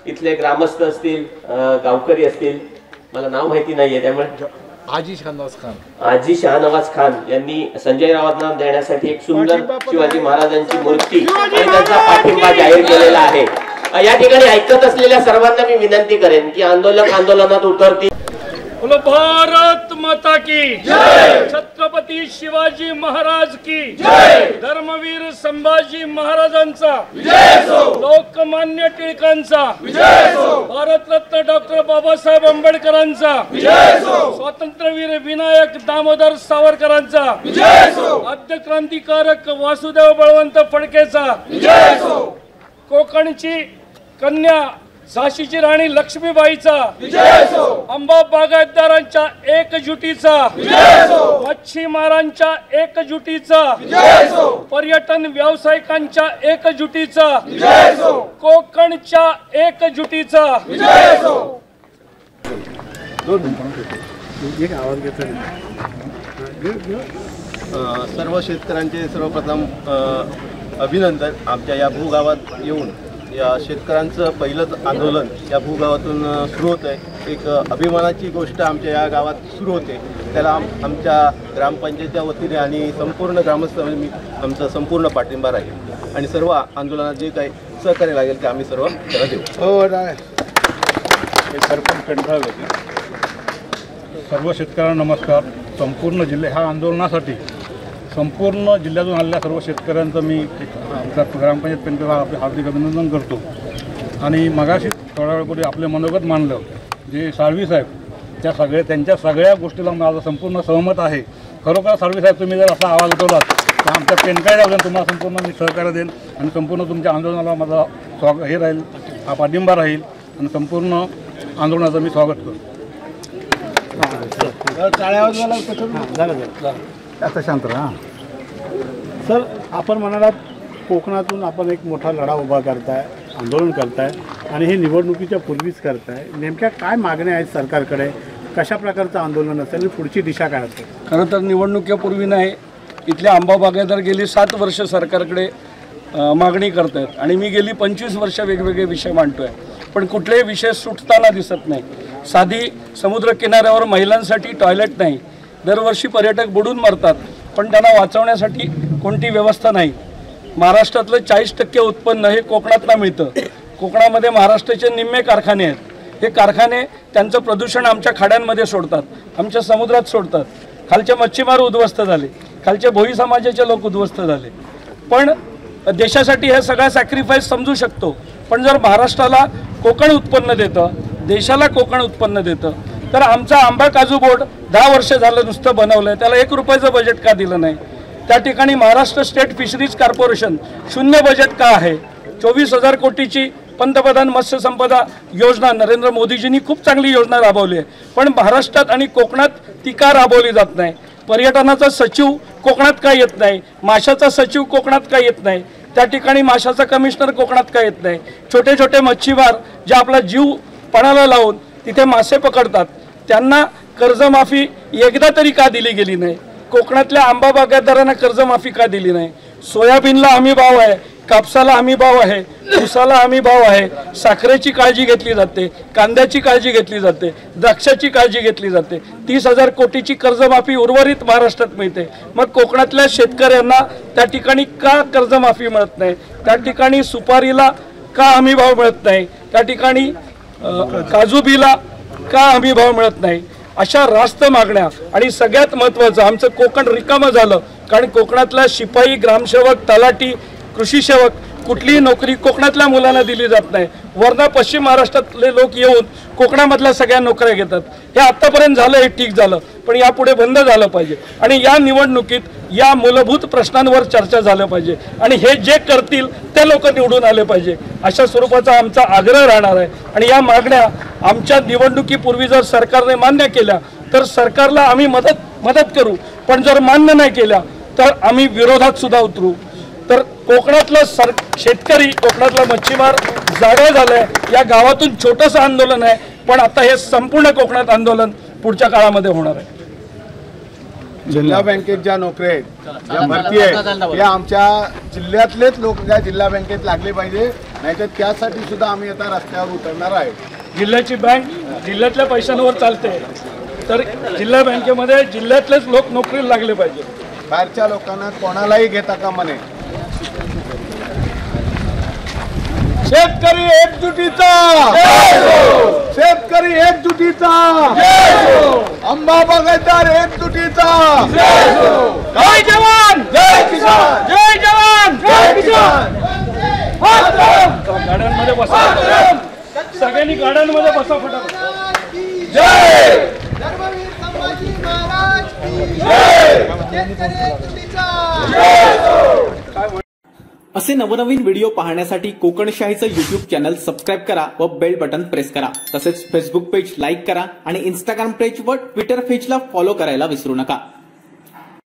Speaker 6: इथले ग्रामस्थ असतील, गावकरी असतील, मला नाव माहिती नाहीये त्यामुळे
Speaker 3: आजी
Speaker 6: शहानवाज खान यांनी संजय रावांना देण्यासाठी एक सुंदर शिवाजी महाराजांची मूर्ती आणि त्यांचा पाठिंबा जाहीर केलेला आहे. या ठिकाणी ऐकत असलेल्या सर्वांना मी विनंती करेन की आंदोलनात उतरतील.
Speaker 1: बोलो भारत माता की जय, छत्रपती शिवाजी महाराज की जय, धर्मवीर संभाजी महाराजांचा विजय असो, लोकमान्य टिळकांचा विजय असो, भारतरत्न डॉक्टर बाबासाहेब आंबेडकरांचा विजय असो, स्वातंत्र्यवीर विनायक दामोदर सावरकरांचा विजय असो, आद्य क्रांतिकारक वासुदेव बळवंत फडकेचा विजय असो, कोकणची कन्या झाशीची राणी लक्ष्मीबाईचा विजय असो, आंबा बागायतदारांच्या एकजुटीचा विजय असो, मच्छीमारांच्या एकजुटीचा विजय असो, पर्यटन व्यावसायिकांच्या एकजुटीचा विजय असो, कोकणच्या एकजुटीचा विजय असो.
Speaker 9: सर्व शेतकऱ्यांचे सर्वप्रथम अभिनंदन. आमच्या या भूगावात येऊन या शेतकऱ्यांचं पहिलंच आंदोलन या भूगावातून सुरू होतं आहे. एक अभिमानाची गोष्ट आमच्या या गावात सुरू होते. त्याला आमच्या ग्रामपंचायतीच्या वतीने आणि संपूर्ण ग्रामस्थ आमचा संपूर्ण पाठिंबा राहील आणि सर्व आंदोलनात जे काही सहकार्य लागेल ते आम्ही सर्व त्याला देऊ.
Speaker 7: सरपंच कंठाळ होते. सर्व शेतकऱ्यांना नमस्कार. संपूर्ण ह्या आंदोलनासाठी संपूर्ण जिल्ह्यातून आलेल्या सर्व शेतकऱ्यांचं मी ग्रामपंचायत पेंटर आपले हार्दिक अभिनंदन करतो. आणि मगाशी थोड्या वेळापूर्वी आपले मनोगत मांडलं जे साळवी साहेब त्यांच्या सगळ्या गोष्टीला माझं संपूर्ण सहमत आहे खरोखर सर्वे साहेब तुम्ही जर असा आवाज उठवलात तर आमच्या पेनकाय जाऊन तुम्हाला संपूर्ण मी सहकार्य देईन आणि संपूर्ण तुमच्या आंदोलनाला माझा हे राहील, हा पाठिंबा राहील आणि संपूर्ण आंदोलनाचं मी स्वागत करतो.
Speaker 10: आता शांत राहा. सर, आपण म्हणालात कोकणातून आपण एक मोठा लढा उभा करताय, आंदोलन करताय आणि हे निवडणुकीच्या पूर्वीच करताय. नेमक्या काय मागण्या आहेत सरकारकडे, कशा प्रकारचं आंदोलन असेल आणि पुढची दिशा काय असेल?
Speaker 1: खरं तर निवडणुकीपूर्वी नाही, इथले आंबा बागायतदार गेली 7 वर्ष सरकारकडे मागणी करत आहेत आणि मी गेली 25 वर्ष वेगवेगळे विषय मांडतोय, पण कुठलेही विषय सुटताना दिसत नाही. साधी समुद्र किनाऱ्यावर महिलांसाठी टॉयलेट नाही, दरवर्षी पर्यटक बुडून मरतात, पण त्यांना वाचवण्यासाठी कोणती व्यवस्था नाही. महाराष्ट्रातलं 40% उत्पन्न हे कोकणातनं मिळतं. कोकणामध्ये महाराष्ट्राचे निम्मे कारखाने आहेत. हे कारखाने त्यांचं प्रदूषण आमच्या खाड्यांमध्ये सोडतात, आमच्या समुद्रात सोडतात. खालचे मच्छीमार उद्ध्वस्त झाले, खालचे भोई समाजाचे लोक उद्ध्वस्त झाले. पण देशासाठी हे सगळा सॅक्रिफाईस समजू शकतो. पण जर महाराष्ट्राला कोकण उत्पन्न देतं, देशाला कोकण उत्पन्न देतं, तर आमचा आंबा काजू बोर्ड 10 वर्ष झालं नुसतं बनवलं आहे, त्याला 1 रुपयाचं बजेट का दिलं नाही? त्या ठिकाणी Maharashtra state fisheries corporation 0 budget का आहे? 24,000 कोटीची पंतप्रधान मत्स्य संपदा योजना नरेंद्र मोदीजींनी खूप चांगली योजना राबवली आहे, पण महाराष्ट्रात आणि कोकणात ती का राबवली जात नाही? पर्यटनाचा सचिव कोकणात का येत नाही? माशाचा सचिव कोकणात का येत नाही? त्या ठिकाणी माशाचा कमिशनर कोकणात का येत नाही? छोटे छोटे मच्छीमार जे आपला जीव पणाला लावून तिथे मासे पकडतात, त्यांना कर्जमाफी एकदा तरी का दिली गेली नाही? कोकणातल्या आंबा बागायतदारांना कर्जमाफी का दिली नाही? सोयाबीनला हमी भाव आहे, कापसाला हमी भाव आहे, ऊसाला हमी भाव आहे, साखरेची काळजी घेतली जाते, कांद्याची काळजी घेतली जाते, द्राक्षाची काळजी घेतली जाते. 30,000 कोटीची कर्जमाफी उर्वरित महाराष्ट्रात मिळते. मग कोकणातल्या शेतकऱ्यांना त्या ठिकाणी का कर्जमाफी मिळत नाही? त्या ठिकाणी सुपारीला का हमी भाव मिळत नाही? त्या ठिकाणी काजूबीला का हमी भाव मिळत नाही? अशा रास्त मागण्या. आणि सगळ्यात महत्त्वाचं, आमचं कोकण रिकामं झालं कारण कोकणातला शिपाई, ग्रामसेवक, तलाठी, कृषी सेवक कुठलीही नोकरी कोकणातल्या मुलांना दिली जात नाही. वरनं पश्चिम महाराष्ट्रातले लोक येऊन कोकणामधल्या सगळ्या नोकऱ्या घेतात. हे आत्तापर्यंत झालं, हे ठीक झालं, पण यापुढे बंद झालं पाहिजे. आणि या निवडणुकीत या मूलभूत प्रश्नांवर चर्चा झालं पाहिजे आणि हे जे करतील ते लोक निवडून आले पाहिजे, अशा स्वरूपाचा आमचा आग्रह राहणार आहे. आणि या मागण्या आमच्या निवडणुकीपूर्वी जर सरकारने मान्य केल्या तर सरकारला आम्ही मदत करू, पण जर मान्य नाही केल्या तर आम्ही विरोधात सुद्धा उतरू. तर कोकणातलं शेतकरी, कोकणातला मच्छीमार जागा झालाय. या गावातून छोटंसं आंदोलन आहे, पण आता हे संपूर्ण कोकणात आंदोलन पुढच्या काळामध्ये होणार आहे.
Speaker 8: जिल्हा बँकेत ज्या नोकऱ्या आहेत, ज्या भरती आहेत, या आमच्या जिल्ह्यातलेच लोक त्या जिल्हा बँकेत लागले पाहिजे, नाहीतर त्यासाठी सुद्धा आम्ही आता रस्त्यावर उतरणार आहे.
Speaker 1: जिल्ह्याची बँक जिल्ह्यातल्या पैशांवर चालते, तर जिल्हा बँकेमध्ये जिल्ह्यातलेच लोक नोकरीला लागले पाहिजे.
Speaker 8: बाहेरच्या लोकांना कोणालाही घेता कामा नये. शेतकरी एकजुटीचा, शेतकरी एकजुटीचा, आंबा बागायतदार एकजुटीचा. जय जवान, जय किसान, जय जवान, जय किसान.
Speaker 1: गाड्यांमध्ये बसा, सगळ्यांनी गाड्यांमध्ये बसा फटाफट.
Speaker 8: जय
Speaker 3: धर्मवीर संभाजी महाराज की
Speaker 8: जय.
Speaker 3: शेतकरी एकजुटीचा.
Speaker 11: असे नवनवीन व्हिडिओ पाहण्यासाठी कोकणशाहीचं YouTube चॅनल सबस्क्राईब करा व बेल बटन प्रेस करा. तसेच फेसबुक पेज लाईक करा आणि इंस्टाग्राम पेज व ट्विटर पेजला फॉलो करायला विसरू नका.